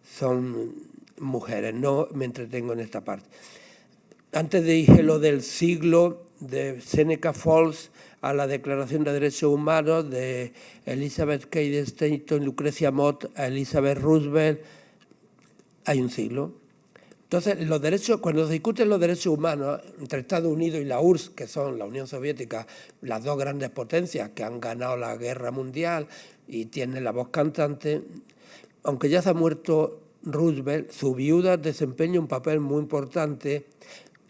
son mujeres. No me entretengo en esta parte. Antes dije lo del siglo de Seneca Falls a la Declaración de Derechos Humanos, de Elizabeth Cady Stanton, Lucrecia Mott, a Elizabeth Roosevelt. Hay un siglo. Entonces, los derechos, cuando se discuten los derechos humanos entre Estados Unidos y la URSS, que son la Unión Soviética, las dos grandes potencias que han ganado la guerra mundial y tienen la voz cantante, aunque ya se ha muerto Roosevelt, su viuda desempeña un papel muy importante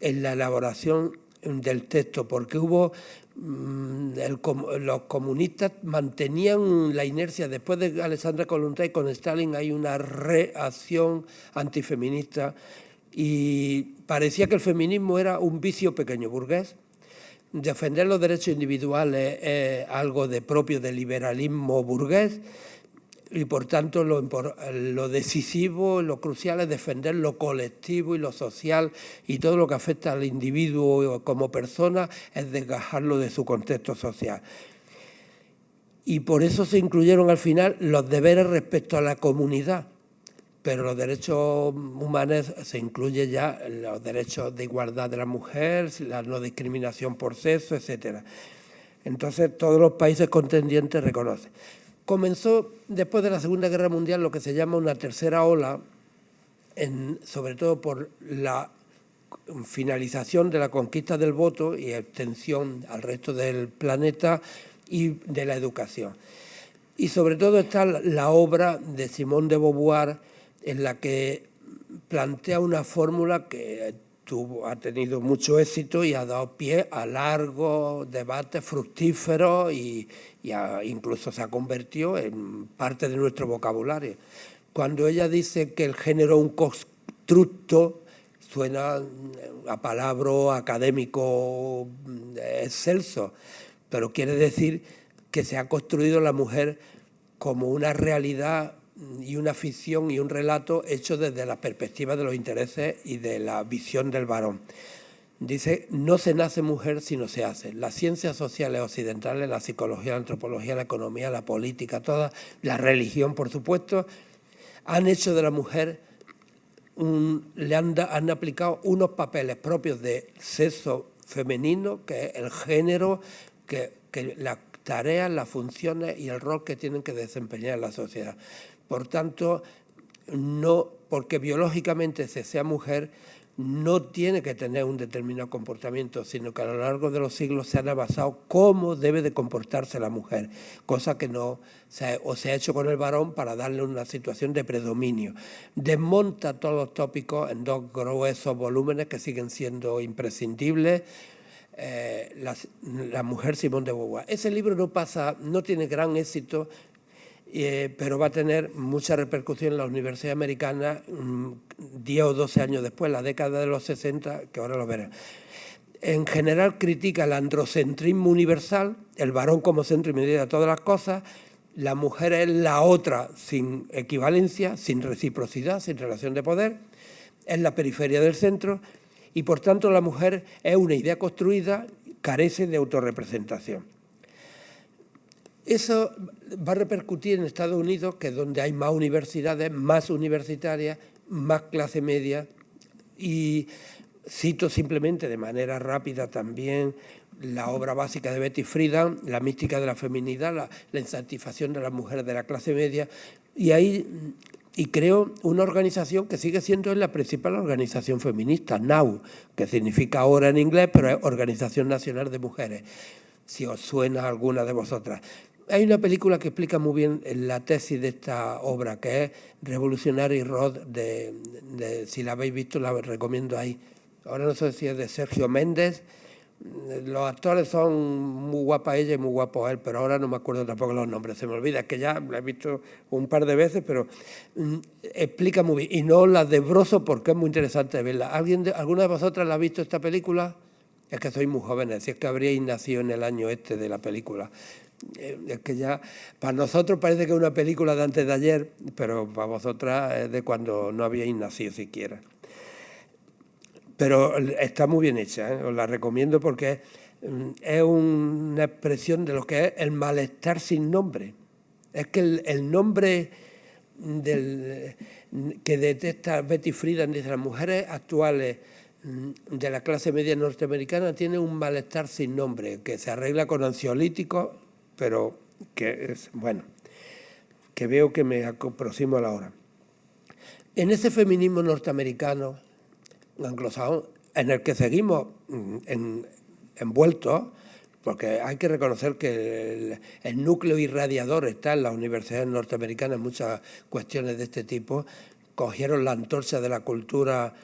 en la elaboración del texto, porque hubo los comunistas mantenían la inercia. Después de Alexandra Kollontai con Stalin hay una reacción antifeminista y parecía que el feminismo era un vicio pequeño burgués. Defender los derechos individuales es algo propio del liberalismo burgués y por tanto lo decisivo, lo crucial es defender lo colectivo y lo social, y todo lo que afecta al individuo como persona es desgajarlo de su contexto social. Y por eso se incluyeron al final los deberes respecto a la comunidad, pero los derechos humanos se incluyen ya los derechos de igualdad de la mujer, la no discriminación por sexo, etc. Entonces todos los países contendientes reconocen. Comenzó después de la Segunda Guerra Mundial lo que se llama una tercera ola, sobre todo por la finalización de la conquista del voto y extensión al resto del planeta y de la educación. Y sobre todo está la obra de Simone de Beauvoir, en la que plantea una fórmula que ha tenido mucho éxito y ha dado pie a largos debates fructíferos y incluso se ha convertido en parte de nuestro vocabulario. Cuando ella dice que el género es un constructo, suena a palabra académico excelso, pero quiere decir que se ha construido la mujer como una realidad y una ficción y un relato hecho desde la perspectiva de los intereses y de la visión del varón. Dice, no se nace mujer sino se hace. Las ciencias sociales occidentales, la psicología, la antropología, la economía, la política, toda la religión, por supuesto, han hecho de la mujer, han aplicado unos papeles propios de sexo femenino, que es el género, que las tareas, las funciones y el rol que tienen que desempeñar en la sociedad. Por tanto, no porque biológicamente se sea mujer, no tiene que tener un determinado comportamiento, sino que a lo largo de los siglos se han avanzado cómo debe de comportarse la mujer, cosa que no se ha hecho con el varón para darle una situación de predominio. Desmonta todos los tópicos en dos gruesos volúmenes que siguen siendo imprescindibles. La mujer Simone de Beauvoir. Ese libro no tiene gran éxito, pero va a tener mucha repercusión en la universidad americana 10 o 12 años después, la década de los 60, que ahora lo verán. En general critica el androcentrismo universal, el varón como centro y medida de todas las cosas, la mujer es la otra sin equivalencia, sin reciprocidad, sin relación de poder, es la periferia del centro y por tanto la mujer es una idea construida, carece de autorrepresentación. Eso va a repercutir en Estados Unidos, que es donde hay más universidades, más universitarias, más clase media, y cito simplemente de manera rápida también la obra básica de Betty Friedan, La mística de la feminidad, la insatisfacción de las mujeres de la clase media, y creo una organización que sigue siendo la principal organización feminista, NOW, que significa ahora en inglés, pero es Organización Nacional de Mujeres, si os suena alguna de vosotras. Hay una película que explica muy bien la tesis de esta obra, que es Revolutionary Road, si la habéis visto, la recomiendo ahí. Ahora no sé si es de Sergio Méndez. Los actores son muy guapa ella y muy guapo él, pero ahora no me acuerdo tampoco los nombres, se me olvida, es que ya la he visto un par de veces, pero explica muy bien. Y no la desbrozo porque es muy interesante verla. ¿Alguna de vosotras la ha visto esta película? Es que sois muy jóvenes, si es que habríais nacido en el año de la película. Es que ya, para nosotros parece que es una película de antes de ayer, pero para vosotras es de cuando no habíais nacido siquiera. Pero está muy bien hecha, ¿eh? Os la recomiendo porque es una expresión de lo que es el malestar sin nombre. Es que el nombre que detesta Betty Friedan, dice, las mujeres actuales de la clase media norteamericana tienen un malestar sin nombre, que se arregla con ansiolíticos, pero que es, bueno, que veo que me aproximo a la hora. En ese feminismo norteamericano, anglosajón, en el que seguimos envueltos, porque hay que reconocer que el núcleo irradiador está en las universidades norteamericanas, muchas cuestiones de este tipo, cogieron la antorcha de la cultura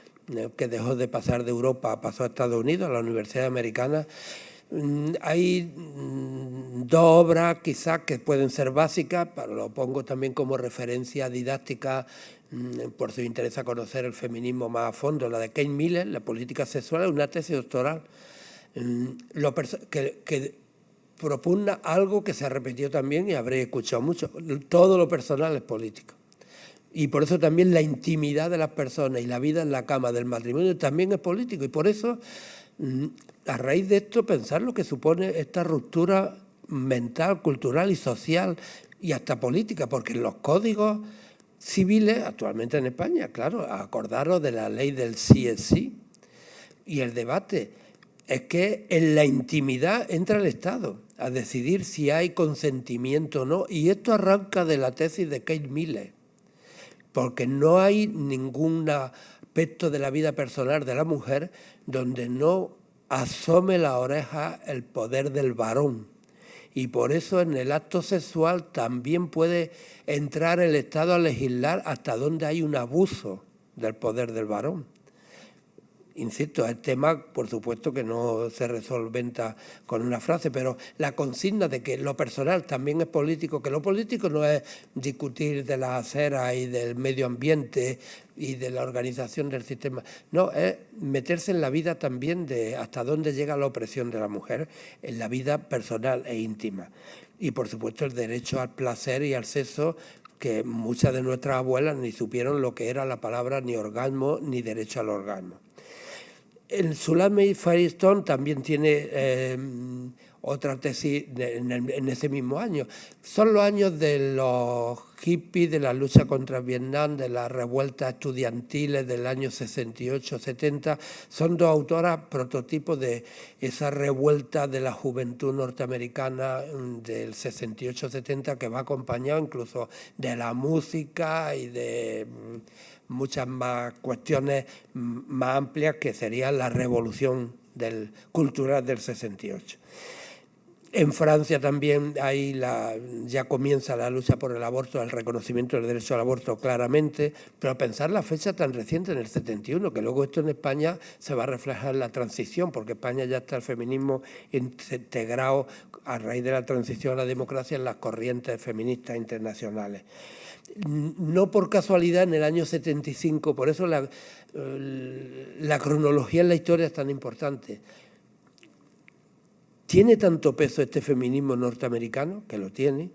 que dejó de pasar de Europa, pasó a Estados Unidos, a las universidades americanas. Hay dos obras quizás que pueden ser básicas, pero lo pongo también como referencia didáctica por si os interesa conocer el feminismo más a fondo. La de Kate Miller, La política sexual, es una tesis doctoral que propugna algo que se ha repetido también y habréis escuchado mucho. Todo lo personal es político. Y por eso también la intimidad de las personas y la vida en la cama del matrimonio también es político. Y por eso, a raíz de esto, pensar lo que supone esta ruptura mental, cultural y social y hasta política, porque en los códigos civiles, actualmente en España, claro, acordaros de la ley del sí es sí. Y el debate es que en la intimidad entra el Estado a decidir si hay consentimiento o no. Y esto arranca de la tesis de Kate Miller, porque no hay ningún aspecto de la vida personal de la mujer donde no asome la oreja el poder del varón. Y por eso en el acto sexual también puede entrar el Estado a legislar hasta donde hay un abuso del poder del varón. Insisto, el tema, por supuesto, que no se resolventa con una frase, pero la consigna de que lo personal también es político, que lo político no es discutir de las aceras y del medio ambiente y de la organización del sistema, no, es meterse en la vida también de hasta dónde llega la opresión de la mujer en la vida personal e íntima. Y, por supuesto, el derecho al placer y al sexo, que muchas de nuestras abuelas ni supieron lo que era la palabra ni orgasmo ni derecho al orgasmo. El Sulame Firestone también tiene otra tesis en ese mismo año. Son los años de los hippies, de la lucha contra Vietnam, de las revueltas estudiantiles del año 68-70. Son dos autoras prototipos de esa revuelta de la juventud norteamericana del 68-70, que va acompañado incluso de la música y de muchas más cuestiones más amplias, que sería la revolución cultural del 68. En Francia también ya comienza la lucha por el aborto, el reconocimiento del derecho al aborto claramente, pero pensar la fecha tan reciente, en el 71, que luego esto en España se va a reflejar en la transición, porque España ya está el feminismo integrado a raíz de la transición a la democracia en las corrientes feministas internacionales. No por casualidad en el año 75, por eso la cronología en la historia es tan importante. Tiene tanto peso este feminismo norteamericano, que lo tiene,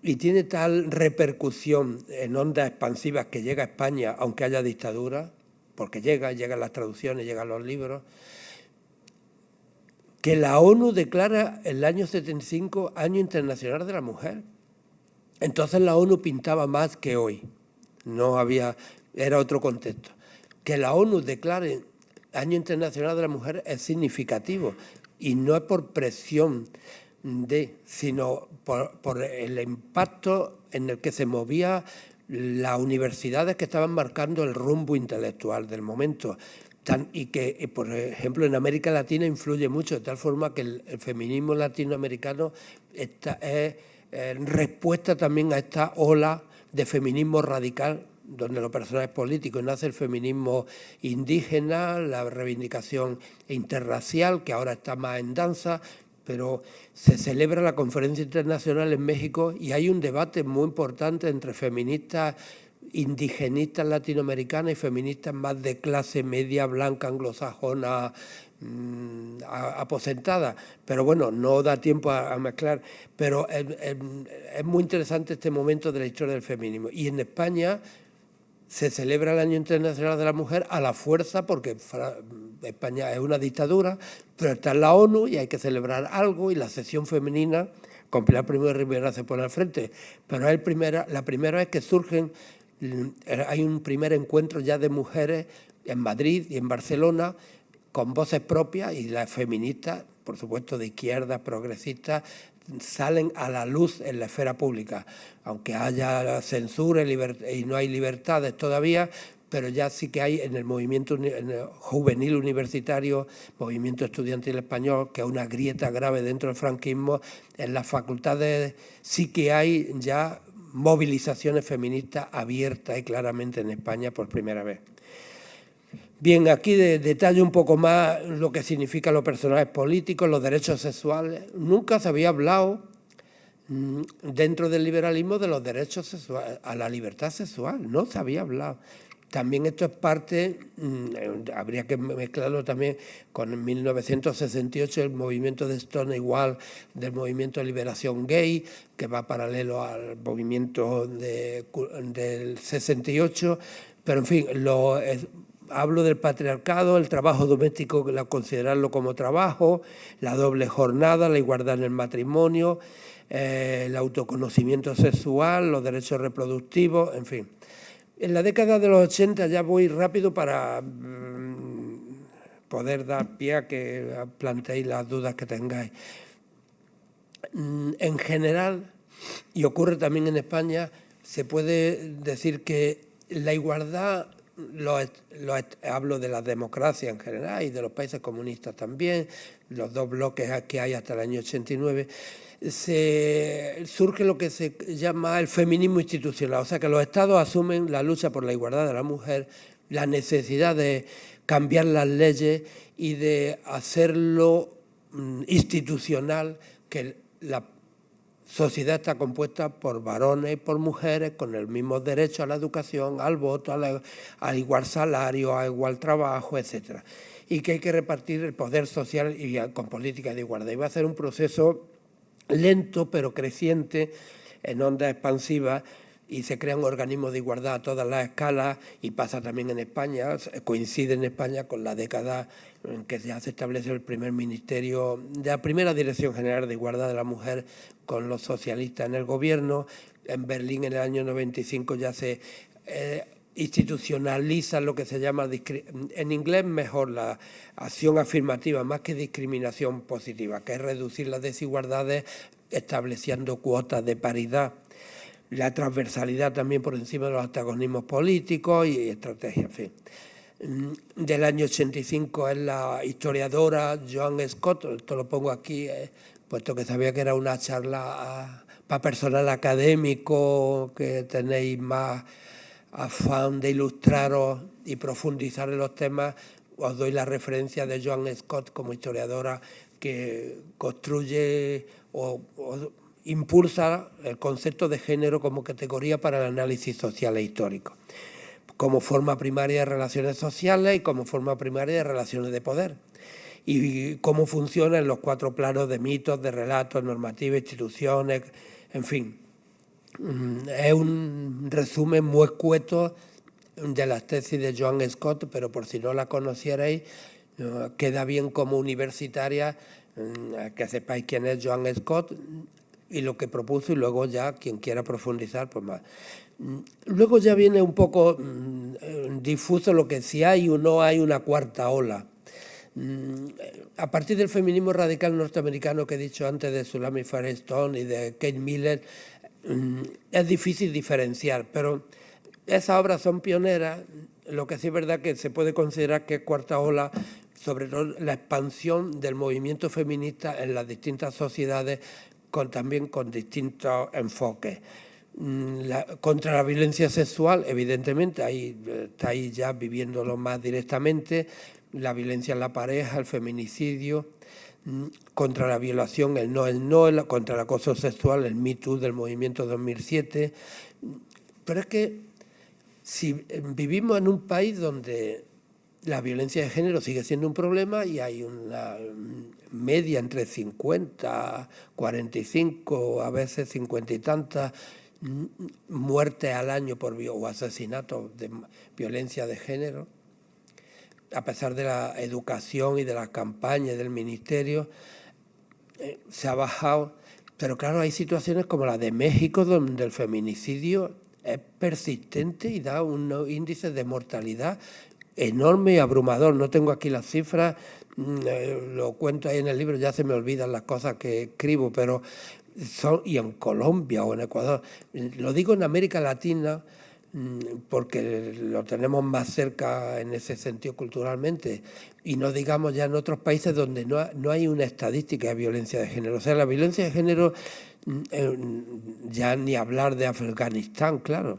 y tiene tal repercusión en ondas expansivas que llega a España, aunque haya dictadura, porque llegan las traducciones, llegan los libros, que la ONU declara el año 75 Año Internacional de la Mujer. Entonces la ONU pintaba más que hoy, era otro contexto. Que la ONU declare Año Internacional de la Mujer es significativo y no es por presión sino por el impacto en el que se movía las universidades que estaban marcando el rumbo intelectual del momento. Y que, por ejemplo, en América Latina influye mucho, de tal forma que el feminismo latinoamericano es respuesta también a esta ola de feminismo radical, donde los personajes políticos nace el feminismo indígena, la reivindicación interracial, que ahora está más en danza, pero se celebra la Conferencia Internacional en México y hay un debate muy importante entre feministas indigenistas latinoamericanas y feministas más de clase media, blanca, anglosajona, aposentada, pero bueno, no da tiempo a mezclar, pero es muy interesante este momento de la historia del feminismo. Y en España se celebra el Año Internacional de la Mujer a la fuerza, porque España es una dictadura, pero está en la ONU y hay que celebrar algo, y la sección femenina, con Pilar Primo de Rivera, se pone al frente. Pero es la primera vez que hay un primer encuentro ya de mujeres en Madrid y en Barcelona, con voces propias, y las feministas, por supuesto de izquierda, progresistas, salen a la luz en la esfera pública, aunque haya censura y no hay libertades todavía, pero ya sí que hay en el movimiento juvenil universitario, movimiento estudiantil español, que es una grieta grave dentro del franquismo, en las facultades sí que hay ya movilizaciones feministas abiertas y claramente en España por primera vez. Bien, aquí detallo un poco más lo que significan los personajes políticos, los derechos sexuales. Nunca se había hablado dentro del liberalismo de los derechos sexuales, a la libertad sexual, no se había hablado. También esto es parte, habría que mezclarlo también con 1968, el movimiento de Stonewall, del movimiento de liberación gay, que va paralelo al movimiento del 68, pero en fin, hablo del patriarcado, el trabajo doméstico, considerarlo como trabajo, la doble jornada, la igualdad en el matrimonio, el autoconocimiento sexual, los derechos reproductivos, en fin. En la década de los 80, ya voy rápido para poder dar pie a que planteéis las dudas que tengáis. En general, y ocurre también en España, se puede decir que la igualdad, hablo de la democracia en general y de los países comunistas también, los dos bloques que hay hasta el año 89, surge lo que se llama el feminismo institucional, o sea que los estados asumen la lucha por la igualdad de la mujer, la necesidad de cambiar las leyes y de hacerlo institucional, que la sociedad está compuesta por varones y por mujeres con el mismo derecho a la educación, al voto, al igual salario, al igual trabajo, etc. Y que hay que repartir el poder social con políticas de igualdad. Y va a ser un proceso lento pero creciente en ondas expansivas, y se crean organismos de igualdad a todas las escalas, y pasa también en España, coincide en España con la década en que ya se establece el primer ministerio, de la primera Dirección General de Igualdad de la Mujer con los socialistas en el gobierno. En Berlín en el año 95 ya se institucionaliza lo que se llama, en inglés mejor, la acción afirmativa más que discriminación positiva, que es reducir las desigualdades estableciendo cuotas de paridad. La transversalidad también por encima de los antagonismos políticos y estrategias, en fin. Del año 85 es la historiadora Joan Scott, esto lo pongo aquí, puesto que sabía que era una charla para personal académico, que tenéis más afán de ilustraros y profundizar en los temas. Os doy la referencia de Joan Scott como historiadora que construye o impulsa el concepto de género como categoría para el análisis social e histórico, como forma primaria de relaciones sociales y como forma primaria de relaciones de poder, y cómo funcionan los cuatro planos de mitos, de relatos, normativas, instituciones, en fin. Es un resumen muy escueto de las tesis de Joan Scott, pero por si no la conocierais, queda bien como universitaria que sepáis quién es Joan Scott y lo que propuso, y luego ya quien quiera profundizar, pues más. Luego ya viene un poco difuso lo que si hay o no hay una cuarta ola. A partir del feminismo radical norteamericano que he dicho antes, de Sulamit Firestone y de Kate Miller, es difícil diferenciar, pero esas obras son pioneras. Lo que sí es verdad que se puede considerar que es cuarta ola, sobre todo la expansión del movimiento feminista en las distintas sociedades, también con distintos enfoques. Contra la violencia sexual, evidentemente, estáis ya viviéndolo más directamente, la violencia en la pareja, el feminicidio, contra la violación, el no, contra el acoso sexual, el Me Too del movimiento 2007. Pero es que si vivimos en un país donde la violencia de género sigue siendo un problema y hay una media entre 50, 45, a veces 50 y tantas muertes al año o asesinatos de violencia de género, a pesar de la educación y de las campañas del ministerio, se ha bajado. Pero claro, hay situaciones como la de México, donde el feminicidio es persistente y da unos índices de mortalidad enorme y abrumador. No tengo aquí las cifras, lo cuento ahí en el libro, ya se me olvidan las cosas que escribo, pero y en Colombia o en Ecuador. Lo digo en América Latina porque lo tenemos más cerca en ese sentido culturalmente, y no digamos ya en otros países donde no hay una estadística de violencia de género. O sea, la violencia de género, ya ni hablar de Afganistán, claro,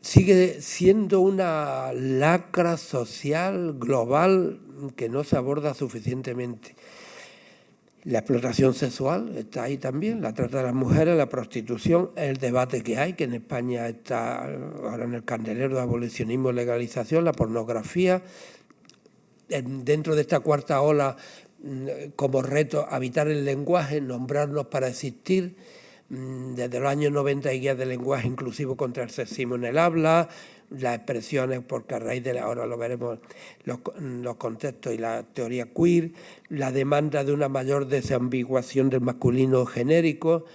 sigue siendo una lacra social global que no se aborda suficientemente. La explotación sexual está ahí también, la trata de las mujeres, la prostitución, el debate que hay, que en España está ahora en el candelero de abolicionismo y legalización, la pornografía. Dentro de esta cuarta ola, como reto, habitar el lenguaje, nombrarnos para existir. Desde los años 90 hay guías de lenguaje inclusivo contra el sexismo en el habla, las expresiones, porque a raíz de ahora lo veremos, los contextos y la teoría queer, la demanda de una mayor desambiguación del masculino genérico,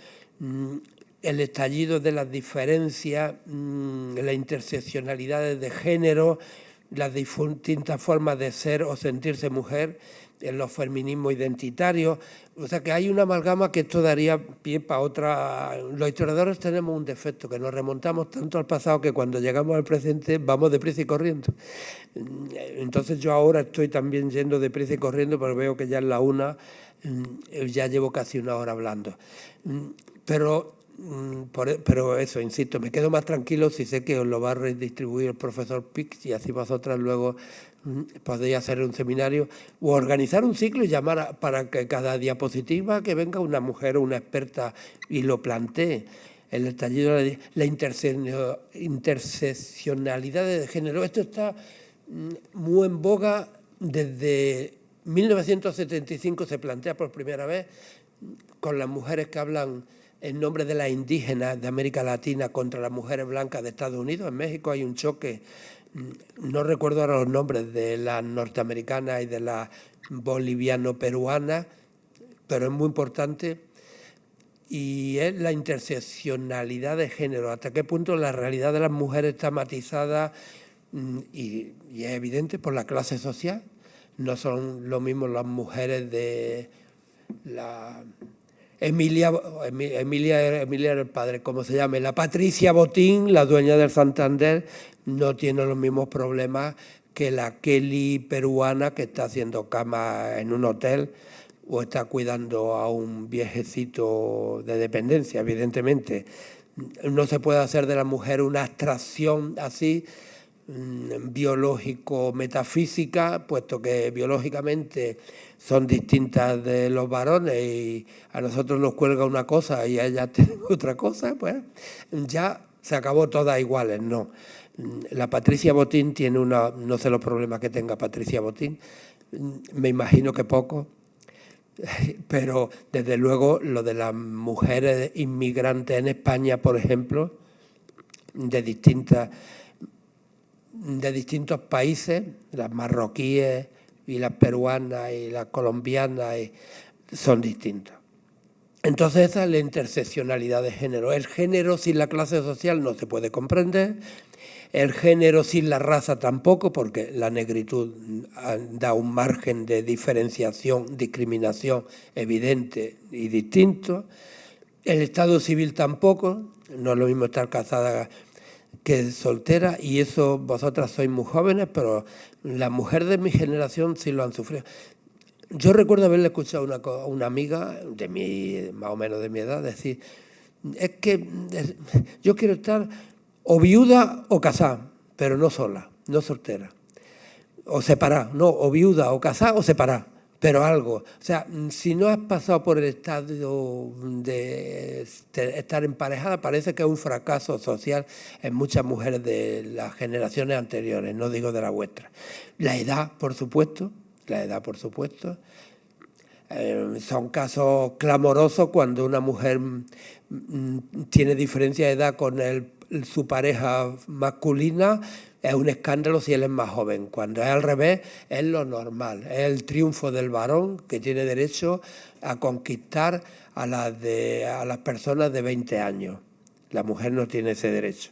el estallido de las diferencias, las interseccionalidades de género, las distintas formas de ser o sentirse mujer, en los feminismos identitarios. O sea que hay una amalgama que esto daría pie para otra. Los historiadores tenemos un defecto, que nos remontamos tanto al pasado que cuando llegamos al presente vamos deprisa y corriendo. Entonces yo ahora estoy también yendo deprisa y corriendo, pero veo que ya es la una, ya llevo casi una hora hablando. Pero eso, insisto, me quedo más tranquilo si sé que os lo va a redistribuir el profesor Pix, y así vosotras luego podéis hacer un seminario o organizar un ciclo y llamar para que cada diapositiva que venga una mujer o una experta y lo plantee. El estallido de la interseccionalidad de género. Esto está muy en boga desde 1975, se plantea por primera vez con las mujeres que hablan en nombre de las indígenas de América Latina contra las mujeres blancas de Estados Unidos. En México hay un choque, no recuerdo ahora los nombres, de las norteamericanas y de las boliviano-peruanas, pero es muy importante, y es la interseccionalidad de género, hasta qué punto la realidad de las mujeres está matizada y es evidente por la clase social. No son lo mismo las mujeres de la... Emilia era el padre, como se llame. La Patricia Botín, la dueña del Santander, no tiene los mismos problemas que la Kelly peruana, que está haciendo cama en un hotel o está cuidando a un viejecito de dependencia, evidentemente. No se puede hacer de la mujer una abstracción así, biológico-metafísica, puesto que biológicamente son distintas de los varones y a nosotros nos cuelga una cosa y a ellas tienen otra cosa, pues ya se acabó todas iguales, no. La Patricia Botín tiene no sé los problemas que tenga Patricia Botín, me imagino que poco, pero desde luego lo de las mujeres inmigrantes en España, por ejemplo, de distintos países, las marroquíes, y las peruanas y las colombianas son distintas. Entonces esa es la interseccionalidad de género. El género sin la clase social no se puede comprender, el género sin la raza tampoco, porque la negritud da un margen de diferenciación, discriminación evidente y distinto. El estado civil tampoco, no es lo mismo estar casada que soltera, y eso vosotras sois muy jóvenes, pero las mujeres de mi generación sí lo han sufrido. Yo recuerdo haberle escuchado a una amiga más o menos de mi edad decir, es que yo quiero estar o viuda o casada, pero no sola, no soltera, o separada, no, o viuda o casada o separada, pero algo. O sea, si no has pasado por el estadio de estar emparejada, parece que es un fracaso social en muchas mujeres de las generaciones anteriores, no digo de la vuestra. La edad, por supuesto. Son casos clamorosos cuando una mujer tiene diferencia de edad con su pareja masculina. Es un escándalo si él es más joven. Cuando es al revés, es lo normal. Es el triunfo del varón que tiene derecho a conquistar a las personas de 20 años. La mujer no tiene ese derecho.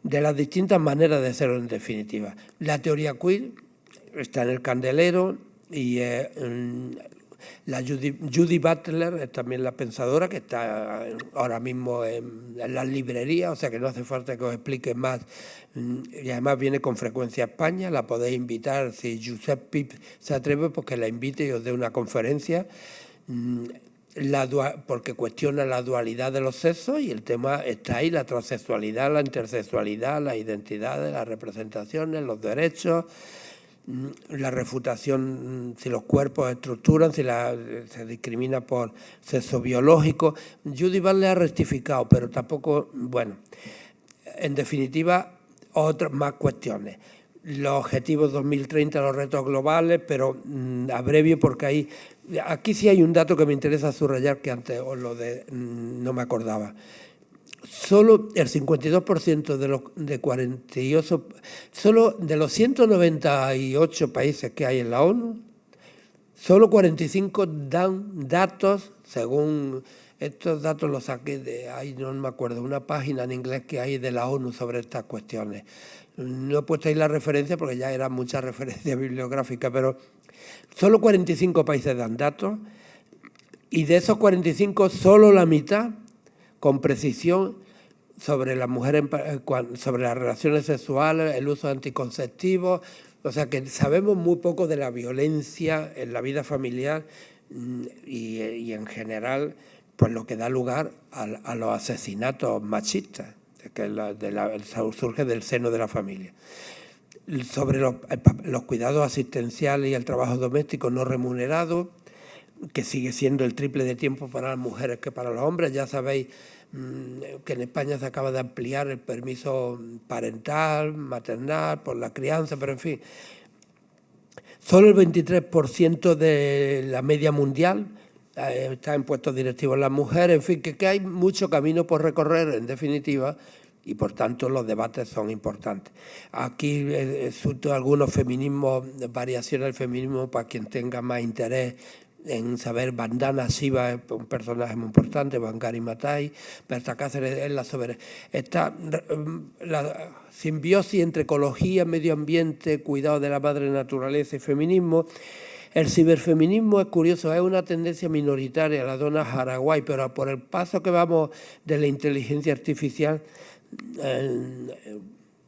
De las distintas maneras de hacerlo, en definitiva. La teoría queer está en el candelero y la Judy Butler es también la pensadora, que está ahora mismo en las librerías, o sea que no hace falta que os explique más, y además viene con frecuencia a España. La podéis invitar, si Josep Pip se atreve, pues que la invite y os dé una conferencia, porque cuestiona la dualidad de los sexos, y el tema está ahí: la transexualidad, la intersexualidad, las identidades, las representaciones, los derechos, la refutación si los cuerpos estructuran, si se discrimina por sexo biológico. Judy Butler ha rectificado, pero tampoco, bueno, en definitiva, otras más cuestiones. Los objetivos 2030, los retos globales, pero abrevio porque aquí sí hay un dato que me interesa subrayar, que antes no me acordaba. Solo el 52% solo de los 198 países que hay en la ONU, solo 45 dan datos, según estos datos los saqué ahí no me acuerdo, una página en inglés que hay de la ONU sobre estas cuestiones. No he puesto ahí la referencia porque ya era mucha referencia bibliográfica, pero solo 45 países dan datos, y de esos 45 solo la mitad con precisión sobre las mujeres, sobre las relaciones sexuales, el uso de anticonceptivos. O sea que sabemos muy poco de la violencia en la vida familiar y en general, pues lo que da lugar a los asesinatos machistas, que surge del seno de la familia. Sobre los cuidados asistenciales y el trabajo doméstico no remunerado, que sigue siendo el triple de tiempo para las mujeres que para los hombres. Ya sabéis que en España se acaba de ampliar el permiso parental, maternal, por la crianza, pero en fin. Solo el 23% de la media mundial está en puestos directivos las mujeres. En fin, que hay mucho camino por recorrer, en definitiva, y por tanto los debates son importantes. Aquí surto algunos feminismos, variaciones del feminismo para quien tenga más interés en saber. Vandana Shiva es un personaje muy importante, Wangari Maathai, Berta Cáceres es la soberanía. Está la simbiosis entre ecología, medio ambiente, cuidado de la madre naturaleza y feminismo. El ciberfeminismo es curioso, es una tendencia minoritaria, la dona Haraway, pero por el paso que vamos de la inteligencia artificial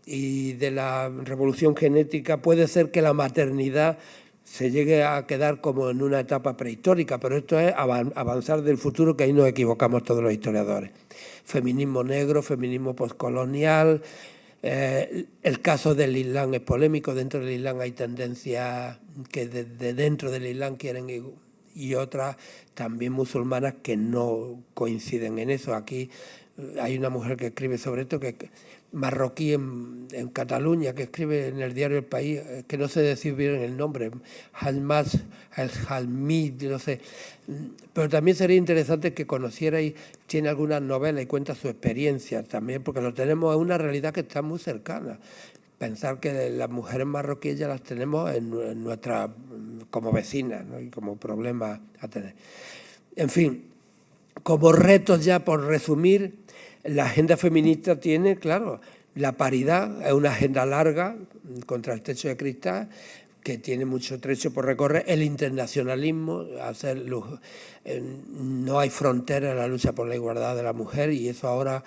y de la revolución genética, puede ser que la maternidad se llegue a quedar como en una etapa prehistórica, pero esto es avanzar del futuro, que ahí nos equivocamos todos los historiadores. Feminismo negro, feminismo postcolonial. El caso del Islam es polémico. Dentro del Islam hay tendencias que desde dentro del Islam quieren, y otras también musulmanas que no coinciden en eso. Aquí hay una mujer que escribe sobre esto, que marroquí en Cataluña, que escribe en el diario El País, que no sé decir bien el nombre, Halmas, Halmid, no sé. Pero también sería interesante que conocierais, tiene algunas novelas y cuenta su experiencia también, porque lo tenemos, es una realidad que está muy cercana. Pensar que las mujeres marroquíes ya las tenemos en nuestra como vecinas, ¿no? Y como problemas a tener. En fin, como retos ya por resumir, la agenda feminista tiene, claro, la paridad, es una agenda larga contra el techo de cristal, que tiene mucho trecho por recorrer, el internacionalismo, no hay frontera en la lucha por la igualdad de la mujer, y eso ahora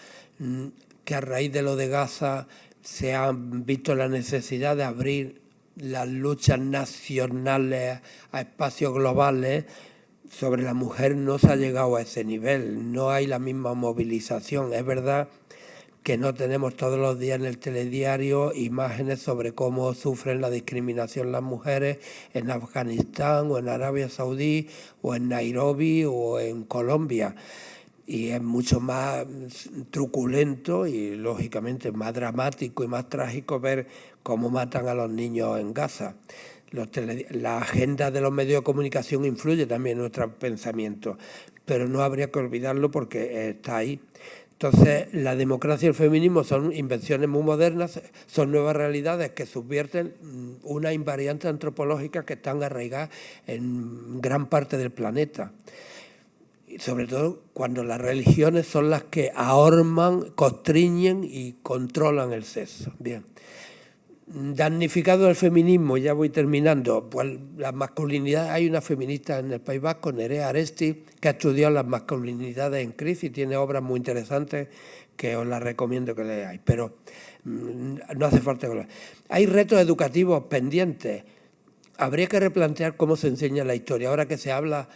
que a raíz de lo de Gaza se ha visto la necesidad de abrir las luchas nacionales a espacios globales, sobre la mujer no se ha llegado a ese nivel, no hay la misma movilización. Es verdad que no tenemos todos los días en el telediario imágenes sobre cómo sufren la discriminación las mujeres en Afganistán o en Arabia Saudí o en Nairobi o en Colombia. Y es mucho más truculento y, lógicamente, más dramático y más trágico ver cómo matan a los niños en Gaza. La agenda de los medios de comunicación influye también en nuestro pensamiento, pero no habría que olvidarlo porque está ahí. Entonces, la democracia y el feminismo son invenciones muy modernas, son nuevas realidades que subvierten una invariante antropológica que están arraigadas en gran parte del planeta. Y sobre todo cuando las religiones son las que ahorman, constriñen y controlan el sexo. Bien. Damnificado el feminismo, ya voy terminando, pues la masculinidad, hay una feminista en el País Vasco, Nerea Aresti, que ha estudiado las masculinidades en crisis y tiene obras muy interesantes que os las recomiendo que leáis, pero no hace falta que lo leáis. Hay retos educativos pendientes, habría que replantear cómo se enseña la historia, ahora que se habla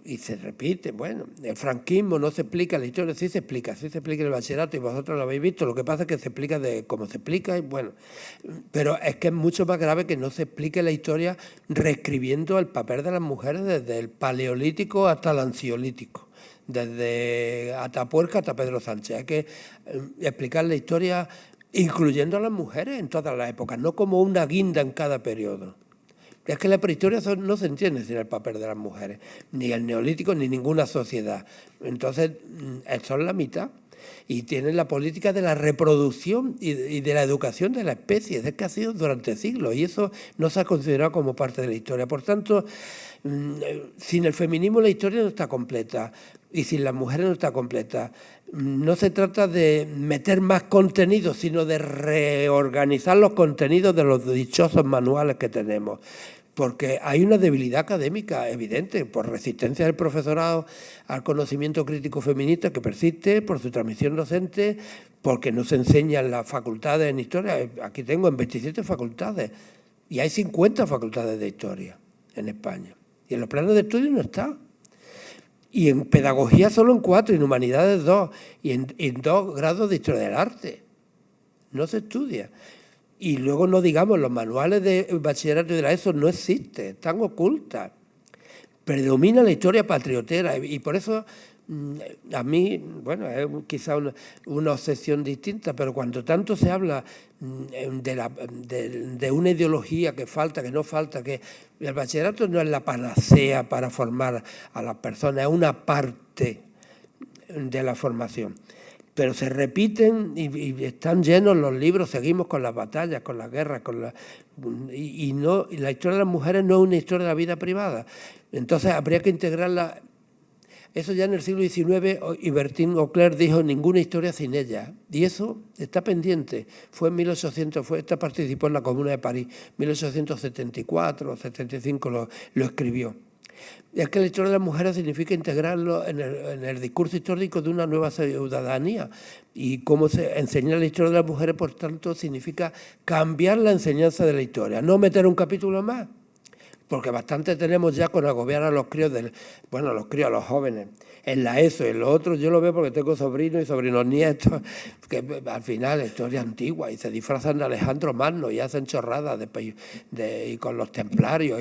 y se repite, bueno, el franquismo no se explica, la historia sí se explica en el bachillerato y vosotros lo habéis visto, lo que pasa es que se explica de cómo se explica, y bueno, pero es que es mucho más grave que no se explique la historia reescribiendo el papel de las mujeres desde el paleolítico hasta el ansiolítico, desde Atapuerca hasta Pedro Sánchez. Hay que explicar la historia incluyendo a las mujeres en todas las épocas, no como una guinda en cada periodo. Es que la prehistoria no se entiende sin el papel de las mujeres, ni el neolítico ni ninguna sociedad. Entonces, son la mitad. Y tienen la política de la reproducción y de la educación de la especie. Es que ha sido durante siglos y eso no se ha considerado como parte de la historia. Por tanto, sin el feminismo la historia no está completa y sin las mujeres no está completa. No se trata de meter más contenidos, sino de reorganizar los contenidos de los dichosos manuales que tenemos. Porque hay una debilidad académica evidente por resistencia del profesorado al conocimiento crítico feminista que persiste, por su transmisión docente, porque no se enseñan las facultades en historia. Aquí tengo en 27 facultades y hay 50 facultades de historia en España. Y en los planes de estudio no está. Y en pedagogía solo en 4, en humanidades 2 y en 2 grados de historia del arte. No se estudia. Y luego no digamos, los manuales de bachillerato y de la ESO no existen, están ocultas. Predomina la historia patriotera y por eso a mí, bueno, es quizá una obsesión distinta, pero cuando tanto se habla de una ideología que falta, que no falta, que el bachillerato no es la panacea para formar a las personas, es una parte de la formación. Pero se repiten y están llenos los libros, seguimos con las batallas, con las guerras, y la historia de las mujeres no es una historia de la vida privada. Entonces habría que integrarla. Eso ya en el siglo XIX, y Bertín Auclair dijo ninguna historia sin ella. Y eso está pendiente. Fue en 1800, esta participó en la Comuna de París, 1874 o 75 lo escribió. Es que la historia de las mujeres significa integrarlo en el discurso histórico de una nueva ciudadanía. Y cómo se enseñar la historia de las mujeres, por tanto, significa cambiar la enseñanza de la historia, no meter un capítulo más. Porque bastante tenemos ya con agobiar a los críos, a los jóvenes, en la ESO, en lo otro yo lo veo porque tengo sobrinos y sobrinos nietos, que al final es historia antigua y se disfrazan de Alejandro Magno y hacen chorradas y con los templarios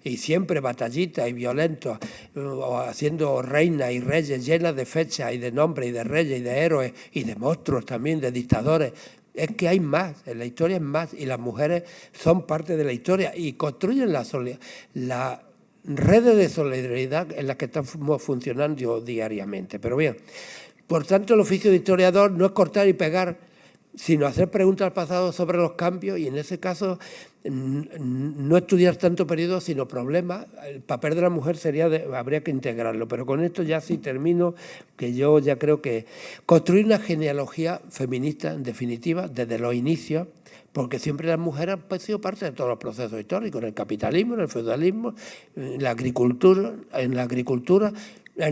y siempre batallitas y violentos, o haciendo reinas y reyes llenas de fechas y de nombres y de reyes y de héroes y de monstruos también, de dictadores. Es que hay más, en la historia es más, y las mujeres son parte de la historia y construyen las redes de solidaridad en las que estamos funcionando diariamente. Pero bien, por tanto, el oficio de historiador no es cortar y pegar, sino hacer preguntas al pasado sobre los cambios, y en ese caso no estudiar tanto periodo, sino problemas. El papel de la mujer habría que integrarlo, pero con esto ya sí termino, que yo ya creo que construir una genealogía feminista, en definitiva, desde los inicios, porque siempre las mujeres han sido parte de todos los procesos históricos, en el capitalismo, en el feudalismo, en la agricultura, en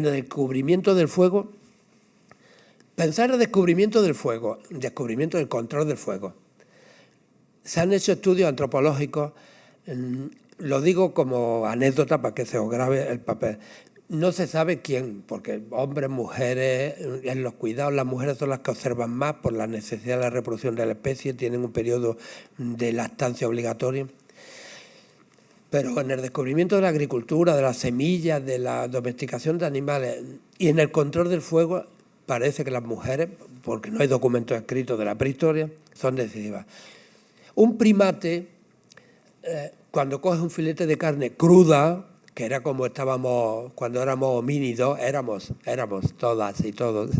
el descubrimiento del fuego. Pensar en el descubrimiento del fuego, descubrimiento del control del fuego. Se han hecho estudios antropológicos, lo digo como anécdota para que se os grabe el papel. No se sabe quién, porque hombres, mujeres, en los cuidados, las mujeres son las que observan más por la necesidad de la reproducción de la especie, tienen un periodo de lactancia obligatorio. Pero en el descubrimiento de la agricultura, de las semillas, de la domesticación de animales y en el control del fuego, parece que las mujeres, porque no hay documentos escritos de la prehistoria, son decisivas. Un primate, cuando coge un filete de carne cruda, que era como estábamos cuando éramos homínidos, éramos todas y todos,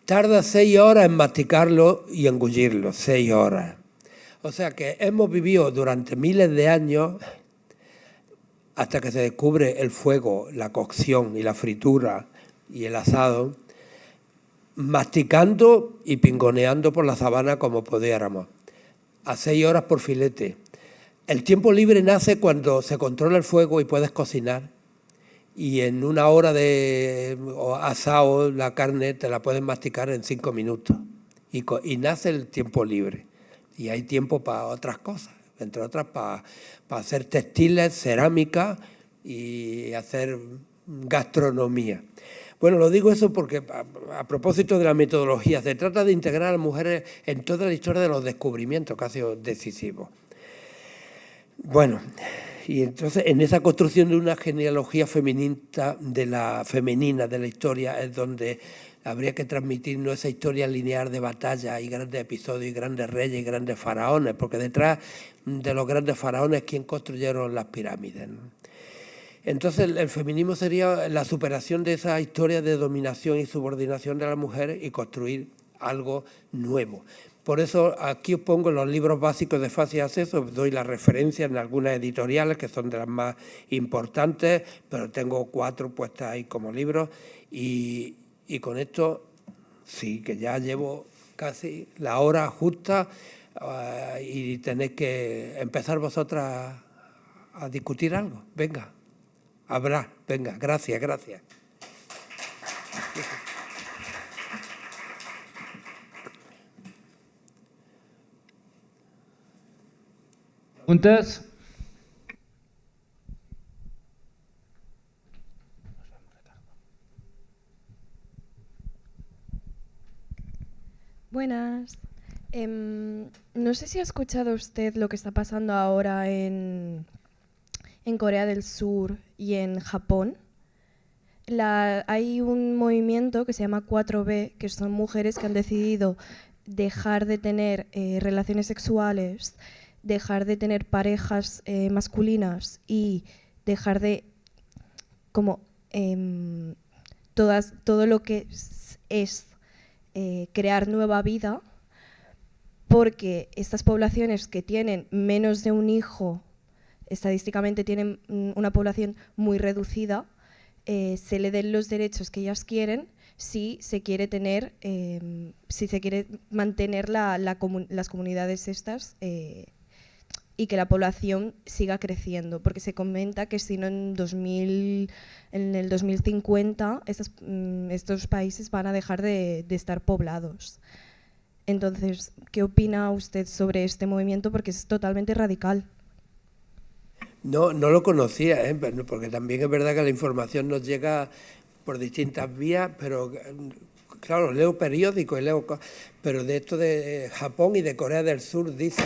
tarda 6 horas en masticarlo y engullirlo, 6 horas. O sea que hemos vivido durante miles de años, hasta que se descubre el fuego, la cocción y la fritura y el asado, masticando y pingoneando por la sabana como pudiéramos, a 6 horas por filete. El tiempo libre nace cuando se controla el fuego y puedes cocinar. Y en 1 hora de asado la carne te la puedes masticar en 5 minutos. Y nace el tiempo libre. Y hay tiempo para otras cosas, entre otras para hacer textiles, cerámica y hacer gastronomía. Bueno, lo digo eso porque a propósito de la metodología, se trata de integrar a las mujeres en toda la historia de los descubrimientos que ha sido decisivo. Bueno, y entonces en esa construcción de una genealogía feminina de la historia es donde habría que transmitirnos esa historia lineal de batalla y grandes episodios y grandes reyes y grandes faraones, porque detrás de los grandes faraones, ¿quién construyeron las pirámides? Entonces el feminismo sería la superación de esa historia de dominación y subordinación de las mujeres y construir algo nuevo. Por eso aquí os pongo los libros básicos de fácil acceso, os doy la referencia en algunas editoriales que son de las más importantes, pero tengo 4 puestas ahí como libros y con esto sí que ya llevo casi la hora justa y tenéis que empezar vosotras a discutir algo. Venga. Habrá, venga, gracias. ¿Preguntas? Buenas. No sé si ha escuchado usted lo que está pasando ahora en Corea del Sur y en Japón. Hay un movimiento que se llama 4B, que son mujeres que han decidido dejar de tener relaciones sexuales, dejar de tener parejas masculinas y dejar de todo lo que es crear nueva vida, porque estas poblaciones que tienen menos de un hijo, estadísticamente tienen una población muy reducida, se le den los derechos que ellas quieren si se quiere mantener las comunidades estas y que la población siga creciendo, porque se comenta que si no en el 2050 estos países van a dejar de estar poblados. Entonces, ¿qué opina usted sobre este movimiento? Porque es totalmente radical. No lo conocía, porque también es verdad que la información nos llega por distintas vías, pero claro, leo periódicos pero de esto de Japón y de Corea del Sur dice,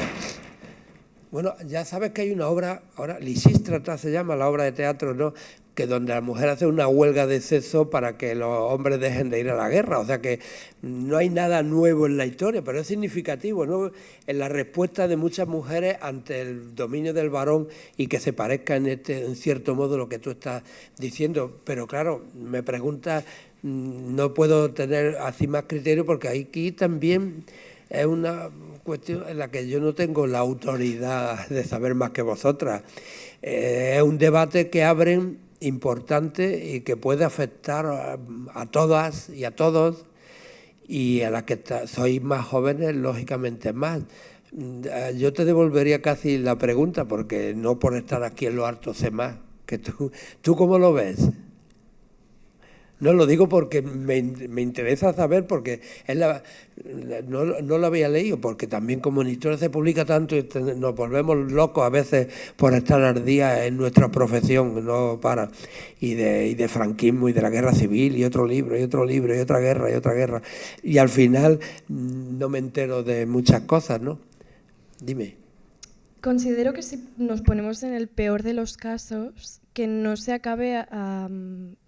bueno, ya sabes que hay una obra, ahora Lisístrata se llama la obra de teatro, ¿no?, que donde la mujer hace una huelga de sexo para que los hombres dejen de ir a la guerra. O sea que no hay nada nuevo en la historia, pero es significativo, ¿no?, en la respuesta de muchas mujeres ante el dominio del varón y que se parezca en cierto modo lo que tú estás diciendo. Pero claro, me preguntas, no puedo tener así más criterio porque aquí también es una cuestión en la que yo no tengo la autoridad de saber más que vosotras. Es un debate que abren importante y que puede afectar a todas y a todos, y a las que sois más jóvenes, lógicamente más. Yo te devolvería casi la pregunta, porque no por estar aquí en lo alto sé más que tú. ¿Tú cómo lo ves? No lo digo porque me interesa saber, porque no lo había leído, porque también como en historia se publica tanto y nos volvemos locos a veces por estar al día en nuestra profesión, no para, y de franquismo y de la guerra civil, y otro libro, y otro libro, y otra guerra, y al final no me entero de muchas cosas, ¿no? Dime. Considero que si nos ponemos en el peor de los casos, que no se acabe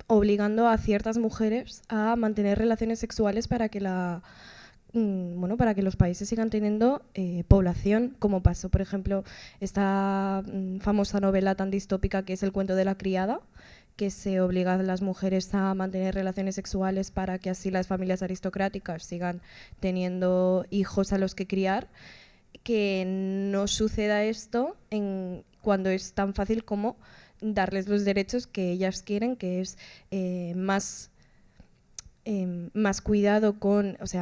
obligando a ciertas mujeres a mantener relaciones sexuales para que para que los países sigan teniendo población, como pasó, por ejemplo, esta famosa novela tan distópica que es El cuento de la criada, que se obliga a las mujeres a mantener relaciones sexuales para que así las familias aristocráticas sigan teniendo hijos a los que criar. Que no suceda esto cuando es tan fácil como darles los derechos que ellas quieren, que es más cuidado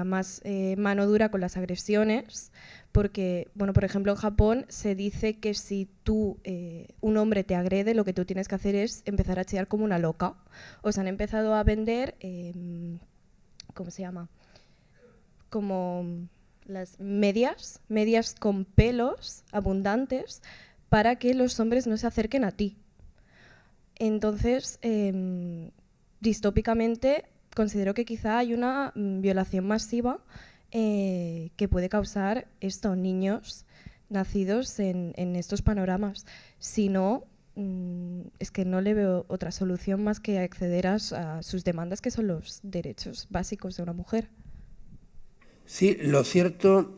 más mano dura con las agresiones, porque, bueno, por ejemplo, en Japón se dice que si un hombre te agrede, lo que tú tienes que hacer es empezar a chillar como una loca. O sea, han empezado a vender, ¿cómo se llama? Como las medias con pelos abundantes para que los hombres no se acerquen a ti. Entonces, distópicamente, considero que quizá hay una violación masiva que puede causar niños nacidos en estos panoramas. Si no, es que no le veo otra solución más que acceder a sus demandas, que son los derechos básicos de una mujer. Sí, lo cierto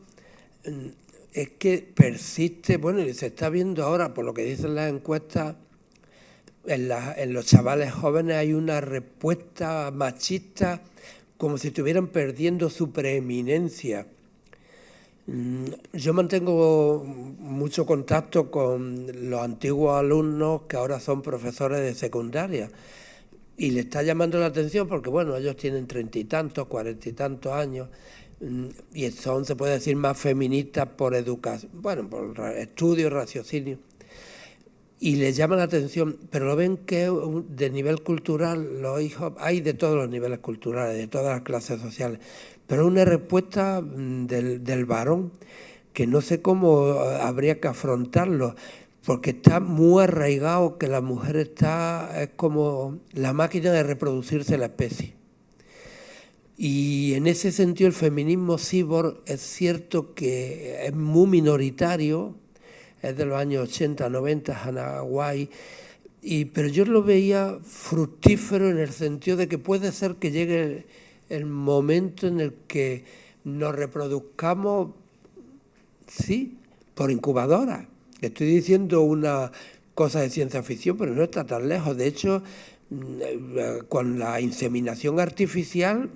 es que persiste, bueno, y se está viendo ahora, por lo que dicen las encuestas, en los chavales jóvenes hay una respuesta machista como si estuvieran perdiendo su preeminencia. Yo mantengo mucho contacto con los antiguos alumnos que ahora son profesores de secundaria, y le está llamando la atención porque, bueno, ellos tienen 30 y tantos, 40 y tantos años, y son, se puede decir, más feministas por educación, bueno, por estudio, raciocinio, y les llama la atención, pero lo ven que de nivel cultural, los hijos, hay de todos los niveles culturales, de todas las clases sociales, pero una respuesta del varón que no sé cómo habría que afrontarlo, porque está muy arraigado que la mujer es como la máquina de reproducirse la especie. Y en ese sentido el feminismo cyborg es cierto que es muy minoritario, es de los años 80, 90, Hanaguay, pero yo lo veía fructífero en el sentido de que puede ser que llegue el momento en el que nos reproduzcamos, sí, por incubadora. Estoy diciendo una cosa de ciencia ficción, pero no está tan lejos. De hecho, con la inseminación artificial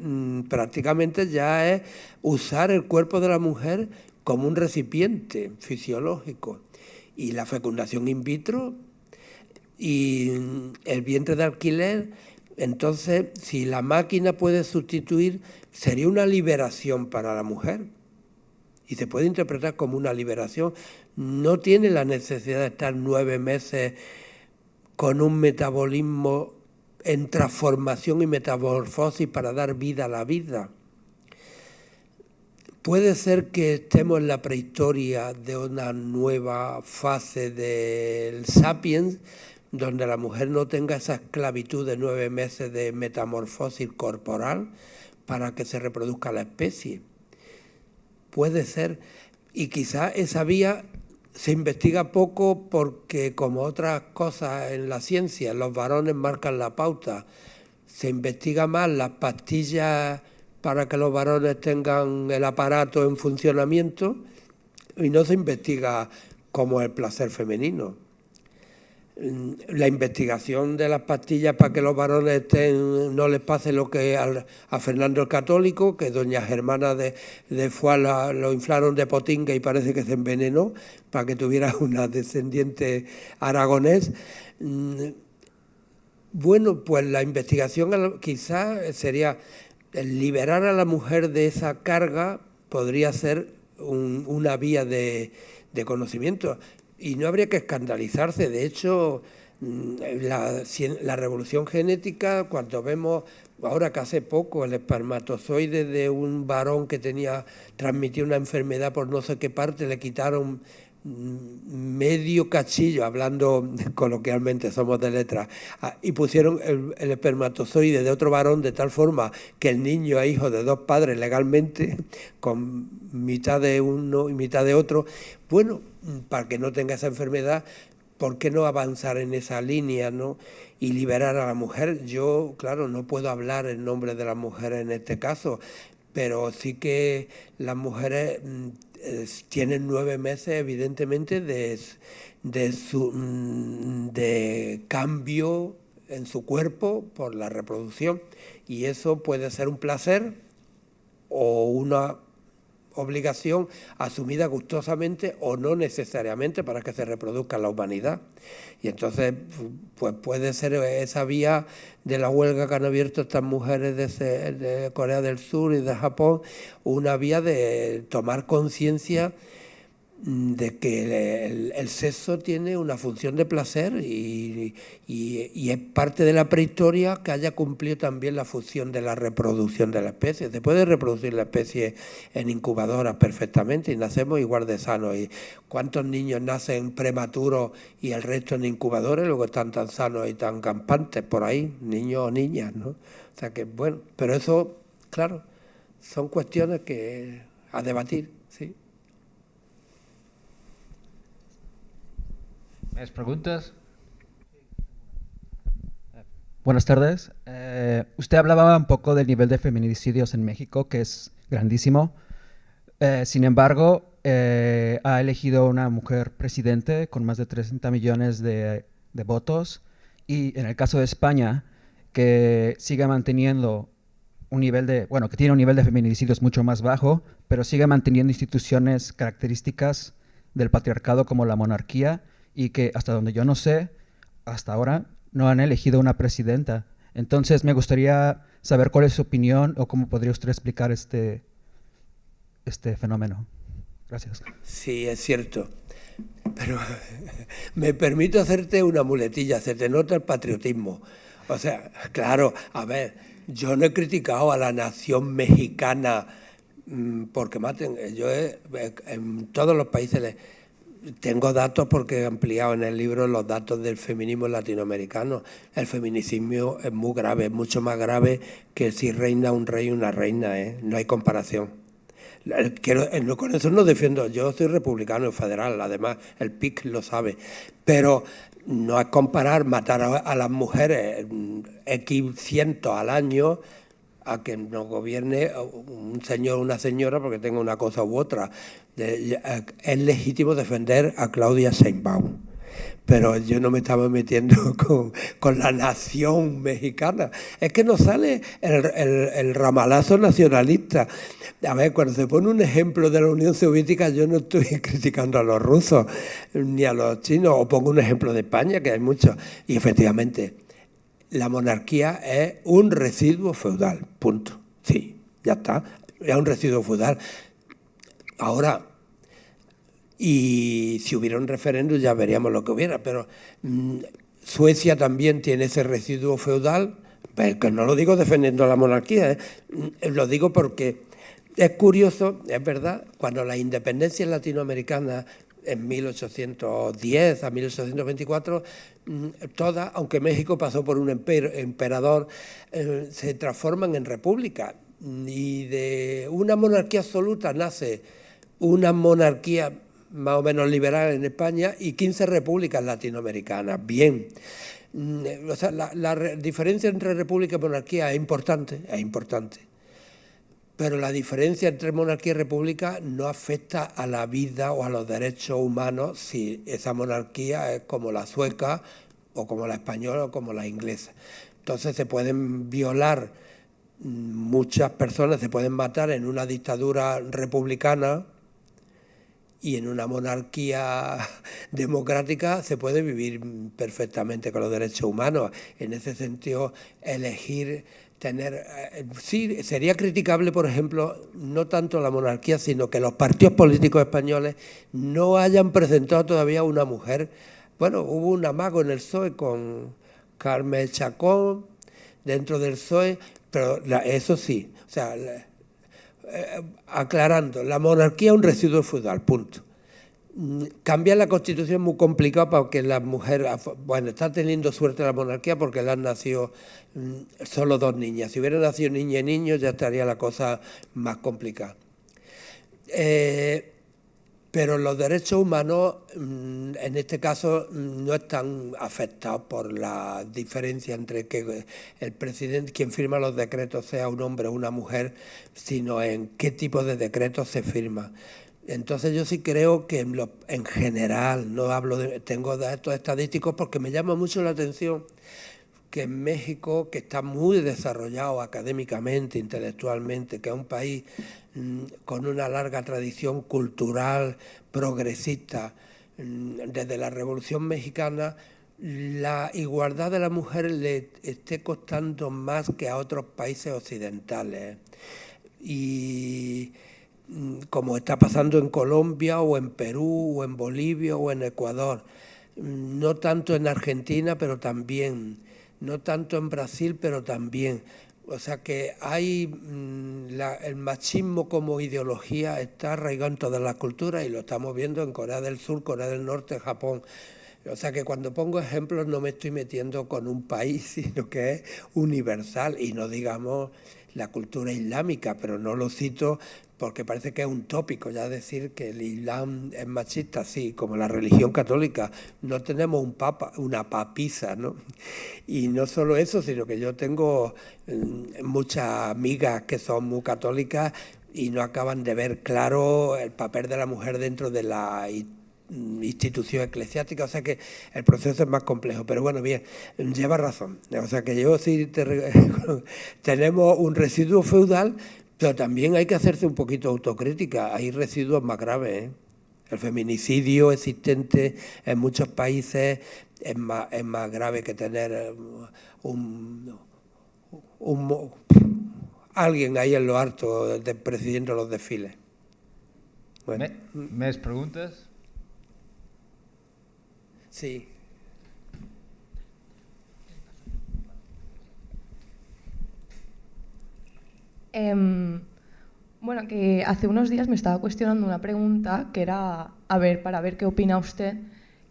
prácticamente ya es usar el cuerpo de la mujer como un recipiente fisiológico, y la fecundación in vitro y el vientre de alquiler. Entonces, si la máquina puede sustituir, sería una liberación para la mujer, y se puede interpretar como una liberación. No tiene la necesidad de estar 9 meses con un metabolismo en transformación y metamorfosis para dar vida a la vida. Puede ser que estemos en la prehistoria de una nueva fase del Sapiens, donde la mujer no tenga esa esclavitud de 9 meses de metamorfosis corporal para que se reproduzca la especie. Puede ser, y quizá esa vía se investiga poco porque, como otras cosas en la ciencia, los varones marcan la pauta. Se investiga más las pastillas para que los varones tengan el aparato en funcionamiento, y no se investiga cómo es el placer femenino. la investigación de las pastillas para que los varones no les pase lo que a Fernando el Católico, que doña Germana de Foix lo inflaron de potinga y parece que se envenenó para que tuviera una descendiente aragonés. Bueno, pues la investigación quizás sería liberar a la mujer de esa carga, podría ser una vía de conocimiento. Y no habría que escandalizarse. De hecho, la revolución genética, cuando vemos ahora que hace poco el espermatozoide de un varón que transmitía una enfermedad por no sé qué parte, le quitaron medio cachillo, hablando coloquialmente, somos de letras, y pusieron el espermatozoide de otro varón de tal forma que el niño es hijo de dos padres legalmente, con mitad de uno y mitad de otro. Bueno, para que no tenga esa enfermedad, ¿por qué no avanzar en esa línea, ¿no? Y liberar a la mujer? Yo, claro, no puedo hablar en nombre de las mujeres en este caso, pero sí que las mujeres tienen 9 meses, evidentemente, de cambio en su cuerpo por la reproducción. Y eso puede ser un placer o una obligación asumida gustosamente o no necesariamente para que se reproduzca la humanidad. Y entonces pues puede ser esa vía de la huelga que han abierto estas mujeres de Corea del Sur y de Japón, una vía de tomar conciencia de que el sexo tiene una función de placer y es parte de la prehistoria que haya cumplido también la función de la reproducción de la especie. Se puede reproducir la especie en incubadoras perfectamente y nacemos igual de sanos. ¿Y cuántos niños nacen prematuros y el resto en incubadores, luego están tan sanos y tan campantes por ahí, niños o niñas, ¿no? O sea que, bueno, pero eso, claro, son cuestiones que a debatir, sí. ¿Más preguntas? Buenas tardes. Usted hablaba un poco del nivel de feminicidios en México, que es grandísimo. Sin embargo, ha elegido una mujer presidente con más de 30 millones de votos. Y en el caso de España, que sigue manteniendo un nivel que tiene un nivel de feminicidios mucho más bajo, pero sigue manteniendo instituciones características del patriarcado como la monarquía, y que hasta donde yo no sé, hasta ahora no han elegido una presidenta. Entonces me gustaría saber cuál es su opinión o cómo podría usted explicar este fenómeno. Gracias. Sí, es cierto. Pero me permito hacerte una muletilla, se te nota el patriotismo. O sea, claro, a ver, yo no he criticado a la nación mexicana porque maten. Yo en todos los países tengo datos porque he ampliado en el libro los datos del feminismo latinoamericano. El feminicidio es muy grave, es mucho más grave que si reina un rey o una reina, ¿eh? No hay comparación. Con eso no defiendo, yo soy republicano y federal, además el PIC lo sabe, pero no es comparar matar a las mujeres X cientos al año a que nos gobierne un señor o una señora porque tenga una cosa u otra. Es legítimo defender a Claudia Sheinbaum, pero yo no me estaba metiendo con la nación mexicana. Es que nos sale el ramalazo nacionalista. A ver, cuando se pone un ejemplo de la Unión Soviética, yo no estoy criticando a los rusos ni a los chinos, o pongo un ejemplo de España, que hay muchos. Y efectivamente, la monarquía es un residuo feudal, punto. Sí, ya está, es un residuo feudal. Ahora, y si hubiera un referéndum ya veríamos lo que hubiera, pero Suecia también tiene ese residuo feudal, pero que no lo digo defendiendo a la monarquía, lo digo porque es curioso, es verdad, cuando las independencias latinoamericanas en 1810 a 1824, todas, aunque México pasó por un emperador, se transforman en república. Y de una monarquía absoluta nace una monarquía más o menos liberal en España y 15 repúblicas latinoamericanas. Bien. O sea, la diferencia entre república y monarquía es importante. Pero la diferencia entre monarquía y república no afecta a la vida o a los derechos humanos si esa monarquía es como la sueca o como la española o como la inglesa. Entonces se pueden violar muchas personas, se pueden matar en una dictadura republicana, y en una monarquía democrática se puede vivir perfectamente con los derechos humanos. En ese sentido, elegir tener... sí, sería criticable, por ejemplo, no tanto la monarquía, sino que los partidos políticos españoles no hayan presentado todavía una mujer. Bueno, hubo un amago en el PSOE con Carmen Chacón, dentro del PSOE, pero eso sí, o sea... aclarando, la monarquía es un residuo feudal, punto. Cambiar la Constitución es muy complicado porque las mujeres, bueno, está teniendo suerte la monarquía porque le han nacido solo 2 niñas. Si hubieran nacido niña y niño ya estaría la cosa más complicada. Pero los derechos humanos, en este caso, no están afectados por la diferencia entre que el presidente, quien firma los decretos, sea un hombre o una mujer, sino en qué tipo de decretos se firman. Entonces yo sí creo que en general, no hablo tengo datos estadísticos porque me llama mucho la atención que en México, que está muy desarrollado académicamente, intelectualmente, que es un país con una larga tradición cultural, progresista, desde la Revolución Mexicana, la igualdad de la mujer le esté costando más que a otros países occidentales. Y como está pasando en Colombia o en Perú o en Bolivia o en Ecuador, no tanto en Argentina, pero también, no tanto en Brasil, pero también. O sea que hay el machismo como ideología está arraigado en todas las culturas y lo estamos viendo en Corea del Sur, Corea del Norte, Japón. O sea que cuando pongo ejemplos no me estoy metiendo con un país, sino que es universal y no digamos la cultura islámica, pero no lo cito porque parece que es un tópico ya decir que el Islam es machista, sí, como la religión católica. No tenemos un papa, una papisa, ¿no? Y no solo eso, sino que yo tengo muchas amigas que son muy católicas y no acaban de ver claro el papel de la mujer dentro de la institución eclesiástica, o sea que el proceso es más complejo, pero bueno, bien, lleva razón. O sea que yo sí tenemos un residuo feudal, pero también hay que hacerse un poquito autocrítica. Hay residuos más graves, ¿eh? El feminicidio existente en muchos países es más grave que tener alguien ahí en lo alto presidiendo los desfiles. Bueno. ¿Més preguntes? Sí. Bueno, que hace unos días me estaba cuestionando una pregunta que era, para ver qué opina usted,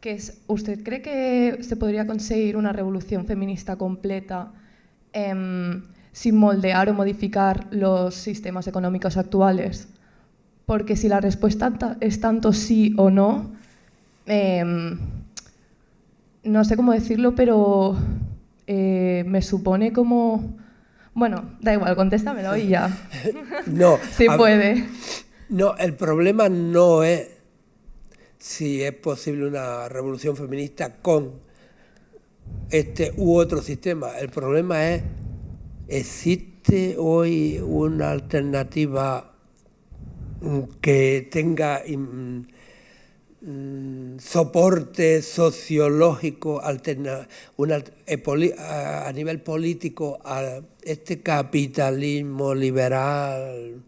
que es, ¿usted cree que se podría conseguir una revolución feminista completa sin moldear o modificar los sistemas económicos actuales? Porque si la respuesta es tanto sí o no, no sé cómo decirlo, pero me supone como... Bueno, da igual, contéstamelo y ya. No. Sí puede. No, el problema no es si es posible una revolución feminista con este u otro sistema. El problema es, ¿existe hoy una alternativa que tenga soporte sociológico a nivel político a este capitalismo liberal?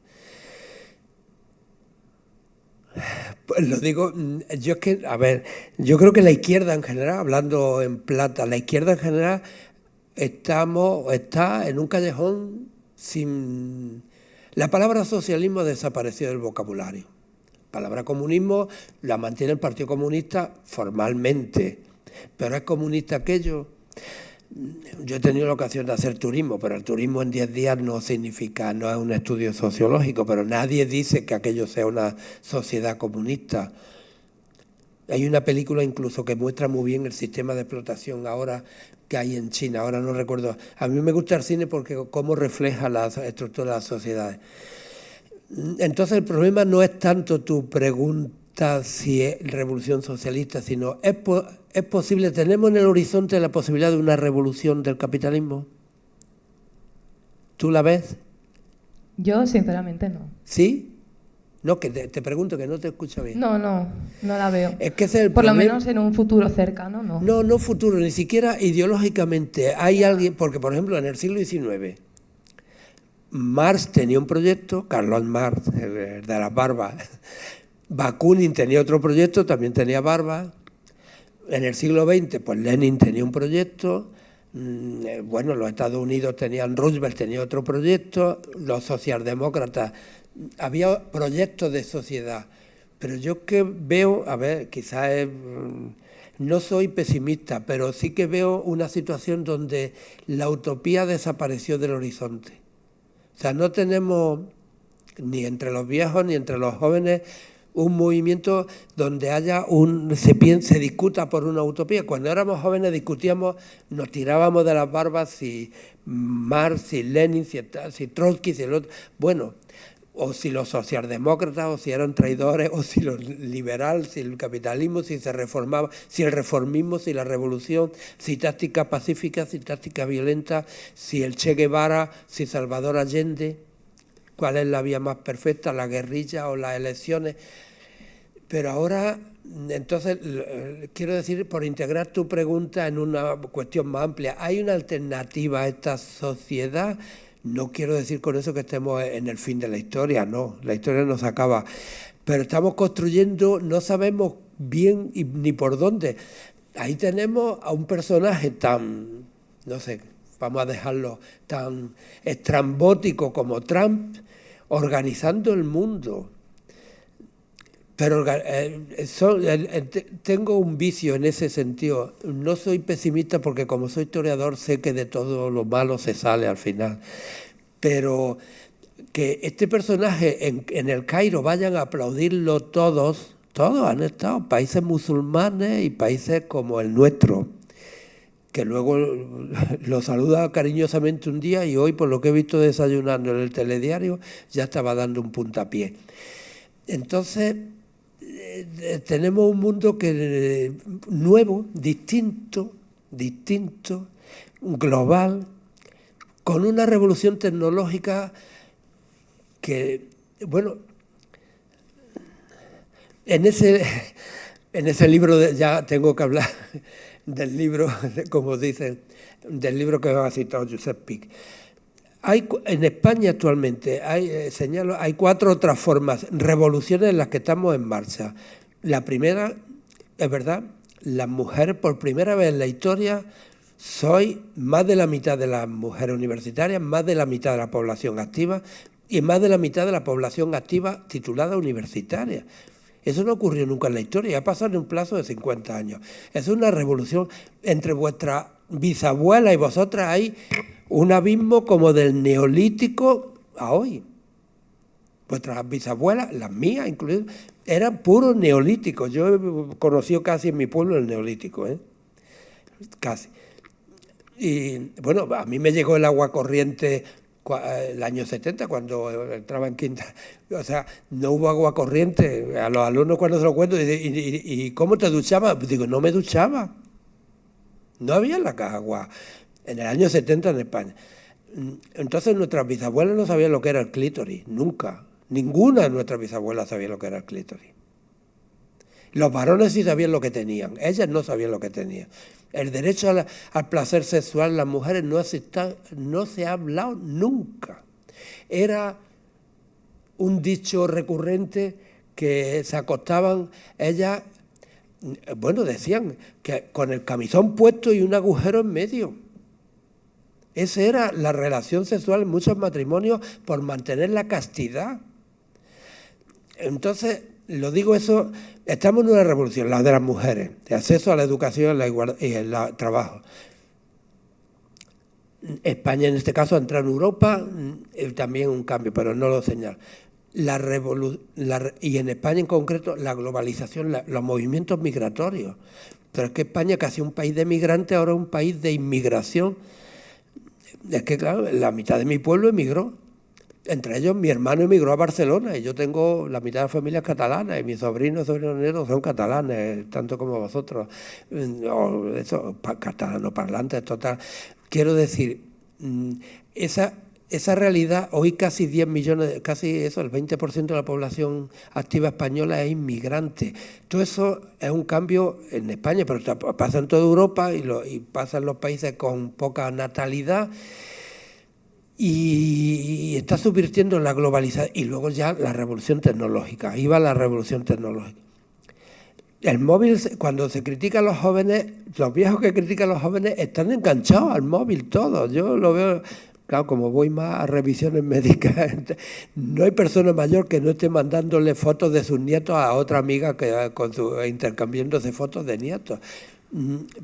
Pues lo digo, yo es que, yo creo que la izquierda en general, hablando en plata, la izquierda en general está en un callejón sin... La palabra socialismo ha desaparecido del vocabulario. La palabra comunismo la mantiene el Partido Comunista formalmente, pero ¿es comunista aquello? Yo he tenido la ocasión de hacer turismo, pero el turismo en 10 días no significa, no es un estudio sociológico, pero nadie dice que aquello sea una sociedad comunista. Hay una película incluso que muestra muy bien el sistema de explotación ahora que hay en China, ahora no recuerdo. A mí me gusta el cine porque cómo refleja la estructura de las sociedades. Entonces el problema no es tanto tu pregunta importa si es revolución socialista, sino es posible, tenemos en el horizonte la posibilidad de una revolución del capitalismo. ¿Tú la ves? Yo, sinceramente, no. ¿Sí? No, que te pregunto, que no te escucho bien. No la veo. Es que ese es el Por lo problema. menos en un futuro cercano, no. No futuro, ni siquiera ideológicamente. Hay alguien, porque por ejemplo en el siglo XIX, Marx tenía un proyecto, Karl Marx, el de las barbas. Bakunin tenía otro proyecto, también tenía barba. En el siglo XX, pues Lenin tenía un proyecto. Bueno, los Estados Unidos tenían, Roosevelt tenía otro proyecto, los socialdemócratas, había proyectos de sociedad. Pero yo que veo, a ver, quizás no soy pesimista, pero sí que veo una situación donde la utopía desapareció del horizonte. O sea, no tenemos ni entre los viejos ni entre los jóvenes un movimiento donde haya se discuta por una utopía. Cuando éramos jóvenes discutíamos, nos tirábamos de las barbas si Marx, si Lenin, si Trotsky, si el otro. Bueno, o si los socialdemócratas, o si eran traidores, o si los liberales, si el capitalismo, si se reformaba, si el reformismo, si la revolución, si táctica pacífica, si táctica violenta, si el Che Guevara, si Salvador Allende, cuál es la vía más perfecta, la guerrilla o las elecciones. Pero ahora, entonces, quiero decir, por integrar tu pregunta en una cuestión más amplia, ¿hay una alternativa a esta sociedad? No quiero decir con eso que estemos en el fin de la historia, no, la historia no se acaba. Pero estamos construyendo, no sabemos bien ni por dónde. Ahí tenemos a un personaje tan, no sé, vamos a dejarlo, tan estrambótico como Trump, organizando el mundo. Pero tengo un vicio en ese sentido. No soy pesimista porque como soy historiador sé que de todo lo malo se sale al final. Pero que este personaje en el Cairo vayan a aplaudirlo todos han estado, países musulmanes y países como el nuestro, que luego lo saluda cariñosamente un día y hoy, por lo que he visto desayunando en el telediario, ya estaba dando un puntapié. Entonces, tenemos un mundo nuevo, distinto, global, con una revolución tecnológica que, bueno, en ese libro ya tengo que hablar del libro, como dicen, del libro que ha citado Josep Pich. En España actualmente hay 4 otras formas, revoluciones en las que estamos en marcha. La primera, es verdad, las mujeres por primera vez en la historia, soy más de la mitad de las mujeres universitarias, más de la mitad de la población activa y más de la mitad de la población activa titulada universitaria. Eso no ocurrió nunca en la historia, ha pasado en un plazo de 50 años. Es una revolución. Entre vuestra bisabuela y vosotras hay un abismo como del neolítico a hoy. Vuestras bisabuelas, las mías incluidas, eran puros neolíticos. Yo he conocido casi en mi pueblo el neolítico, casi. Y bueno, a mí me llegó el agua corriente el año 70, cuando entraba en quinta. O sea, no hubo agua corriente. A los alumnos cuando se lo cuento, ¿y cómo te duchabas? Digo, no me duchaba. No había en la casa agua. En el año 70 en España. Entonces nuestras bisabuelas no sabían lo que era el clítoris, nunca. Ninguna de nuestras bisabuelas sabía lo que era el clítoris. Los varones sí sabían lo que tenían, ellas no sabían lo que tenían. El derecho al placer sexual, las mujeres no se ha hablado nunca. Era un dicho recurrente que se acostaban ellas, bueno, decían que con el camisón puesto y un agujero en medio. Esa era la relación sexual en muchos matrimonios por mantener la castidad. Entonces, lo digo eso, estamos en una revolución, la de las mujeres, de acceso a la educación y el trabajo. España en este caso ha entrado en Europa, también un cambio, pero no lo señalo. Y en España en concreto, la globalización, los movimientos migratorios. Pero es que España, casi un país de migrantes, ahora es un país de inmigración. Es que, claro, la mitad de mi pueblo emigró. Entre ellos, mi hermano emigró a Barcelona y yo tengo la mitad de la familia catalana y mis sobrinos nietos son catalanes, tanto como vosotros. Catalano parlantes, total. Quiero decir, esa realidad, hoy casi 10 millones, casi eso, el 20% de la población activa española es inmigrante. Todo eso es un cambio en España, pero pasa en toda Europa y pasa en los países con poca natalidad. Y está subvirtiendo la globalización y luego ya la revolución tecnológica. Ahí va la revolución tecnológica. El móvil, cuando se critica a los jóvenes, los viejos que critican a los jóvenes están enganchados al móvil todos. Yo lo veo, claro, como voy más a revisiones médicas, no hay persona mayor que no esté mandándole fotos de sus nietos a otra amiga que intercambiándose fotos de nietos.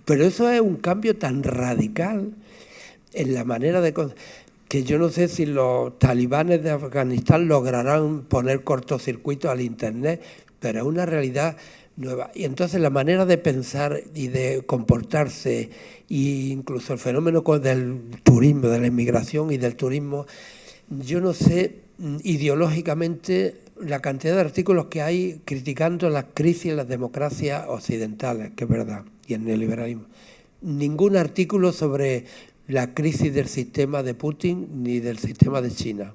Pero eso es un cambio tan radical en la manera de... que yo no sé si los talibanes de Afganistán lograrán poner cortocircuito al Internet, pero es una realidad nueva. Y entonces la manera de pensar y de comportarse, e incluso el fenómeno del turismo, de la inmigración y del turismo, yo no sé ideológicamente la cantidad de artículos que hay criticando las crisis en las democracias occidentales, que es verdad, y el neoliberalismo. Ningún artículo sobre la crisis del sistema de Putin ni del sistema de China.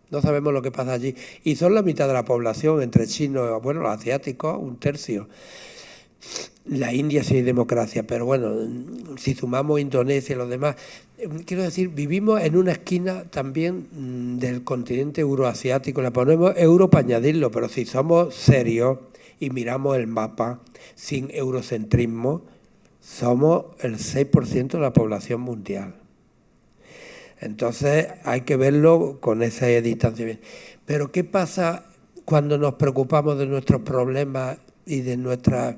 No sabemos lo que pasa allí. Y son la mitad de la población, entre chinos, bueno, los asiáticos, un tercio. La India sí hay democracia, pero bueno, si sumamos Indonesia y los demás, quiero decir, vivimos en una esquina también del continente euroasiático. Le ponemos euro para añadirlo, pero si somos serios y miramos el mapa sin eurocentrismo, somos el 6% de la población mundial. Entonces hay que verlo con ese distanciamiento. Pero ¿qué pasa cuando nos preocupamos de nuestros problemas y de nuestro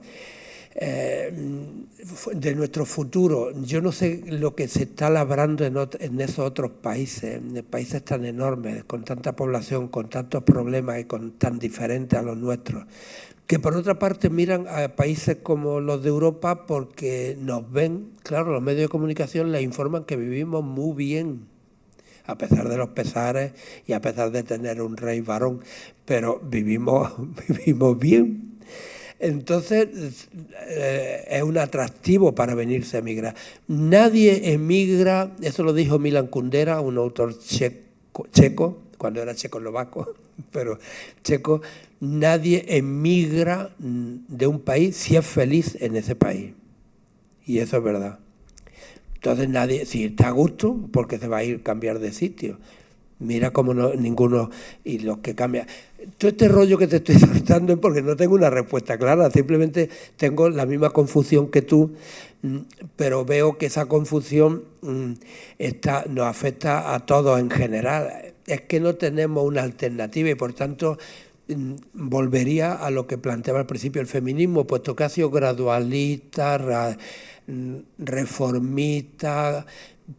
futuro? Yo no sé lo que se está labrando en esos otros países, en países tan enormes, con tanta población, con tantos problemas y tan diferentes a los nuestros, que por otra parte miran a países como los de Europa porque nos ven, claro, los medios de comunicación les informan que vivimos muy bien, a pesar de los pesares y a pesar de tener un rey varón, pero vivimos bien. Entonces es un atractivo para venirse a emigrar. Nadie emigra, eso lo dijo Milan Kundera, un autor checo, cuando era checoslovaco, pero checo, nadie emigra de un país si es feliz en ese país. Y eso es verdad. Entonces nadie, si está a gusto, porque se va a ir a cambiar de sitio. Mira cómo ninguno, y los que cambian. Todo este rollo que te estoy soltando es porque no tengo una respuesta clara, simplemente tengo la misma confusión que tú, pero veo que esa confusión nos afecta a todos en general. Es que no tenemos una alternativa y por tanto volvería a lo que planteaba al principio el feminismo, puesto que ha sido gradualista, reformista,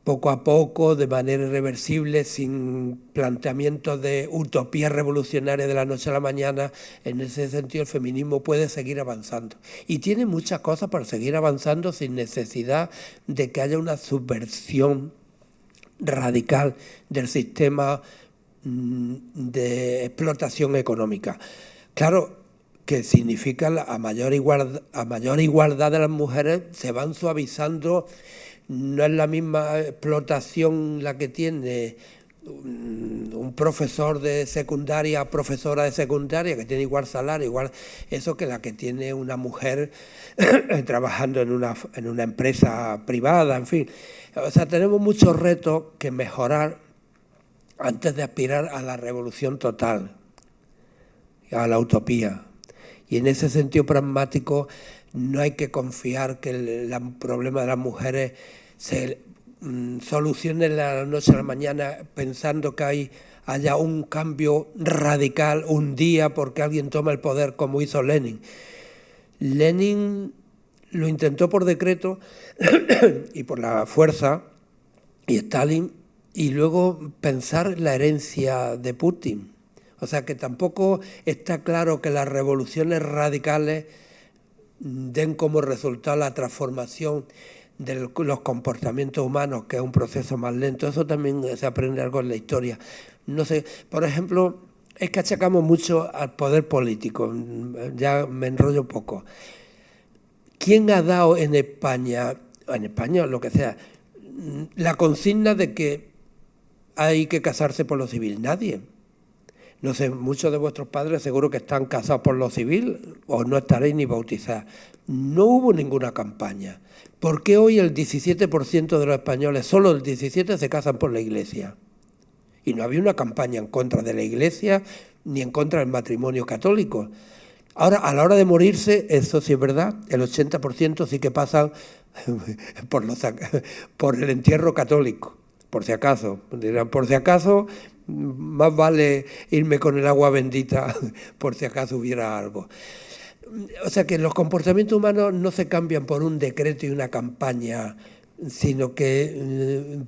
poco a poco, de manera irreversible, sin planteamientos de utopía revolucionaria de la noche a la mañana. En ese sentido el feminismo puede seguir avanzando y tiene muchas cosas para seguir avanzando sin necesidad de que haya una subversión radical del sistema de explotación económica. Claro que significa a mayor igualdad de las mujeres se van suavizando. No es la misma explotación la que tiene un profesor de secundaria, profesora de secundaria, que tiene igual salario, igual eso que la que tiene una mujer trabajando en una empresa privada, en fin. O sea, tenemos muchos retos que mejorar antes de aspirar a la revolución total, a la utopía. Y en ese sentido pragmático no hay que confiar que el problema de las mujeres se solucione de la noche a la mañana pensando que haya un cambio radical un día porque alguien toma el poder como hizo Lenin. Lenin lo intentó por decreto y por la fuerza, y Stalin, y luego pensar la herencia de Putin. O sea que tampoco está claro que las revoluciones radicales den como resultado la transformación de los comportamientos humanos, que es un proceso más lento. Eso también se aprende algo en la historia. No sé, por ejemplo, es que achacamos mucho al poder político, ya me enrollo poco. ¿Quién ha dado en España o lo que sea, la consigna de que hay que casarse por lo civil? Nadie. No sé, muchos de vuestros padres seguro que están casados por lo civil o no estaréis ni bautizados. No hubo ninguna campaña. ¿Por qué hoy el 17% de los españoles, solo el 17%, se casan por la Iglesia? Y no había una campaña en contra de la Iglesia ni en contra del matrimonio católico. Ahora, a la hora de morirse, eso sí es verdad, el 80% sí que pasan por el entierro católico, por si acaso. Dirán, por si acaso, más vale irme con el agua bendita, por si acaso hubiera algo. O sea que los comportamientos humanos no se cambian por un decreto y una campaña, sino que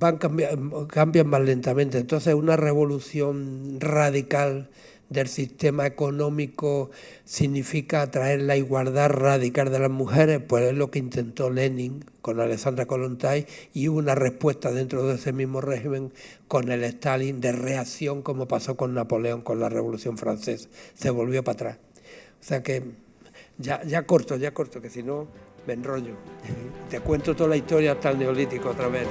cambian más lentamente. Entonces, una revolución radical del sistema económico significa traer la igualdad radical de las mujeres, pues es lo que intentó Lenin con Alexandra Kollontai, y hubo una respuesta dentro de ese mismo régimen con el Stalin de reacción, como pasó con Napoleón con la Revolución Francesa. Se volvió para atrás. O sea que ya corto, que si no me enrollo. Te cuento toda la historia hasta el Neolítico otra vez.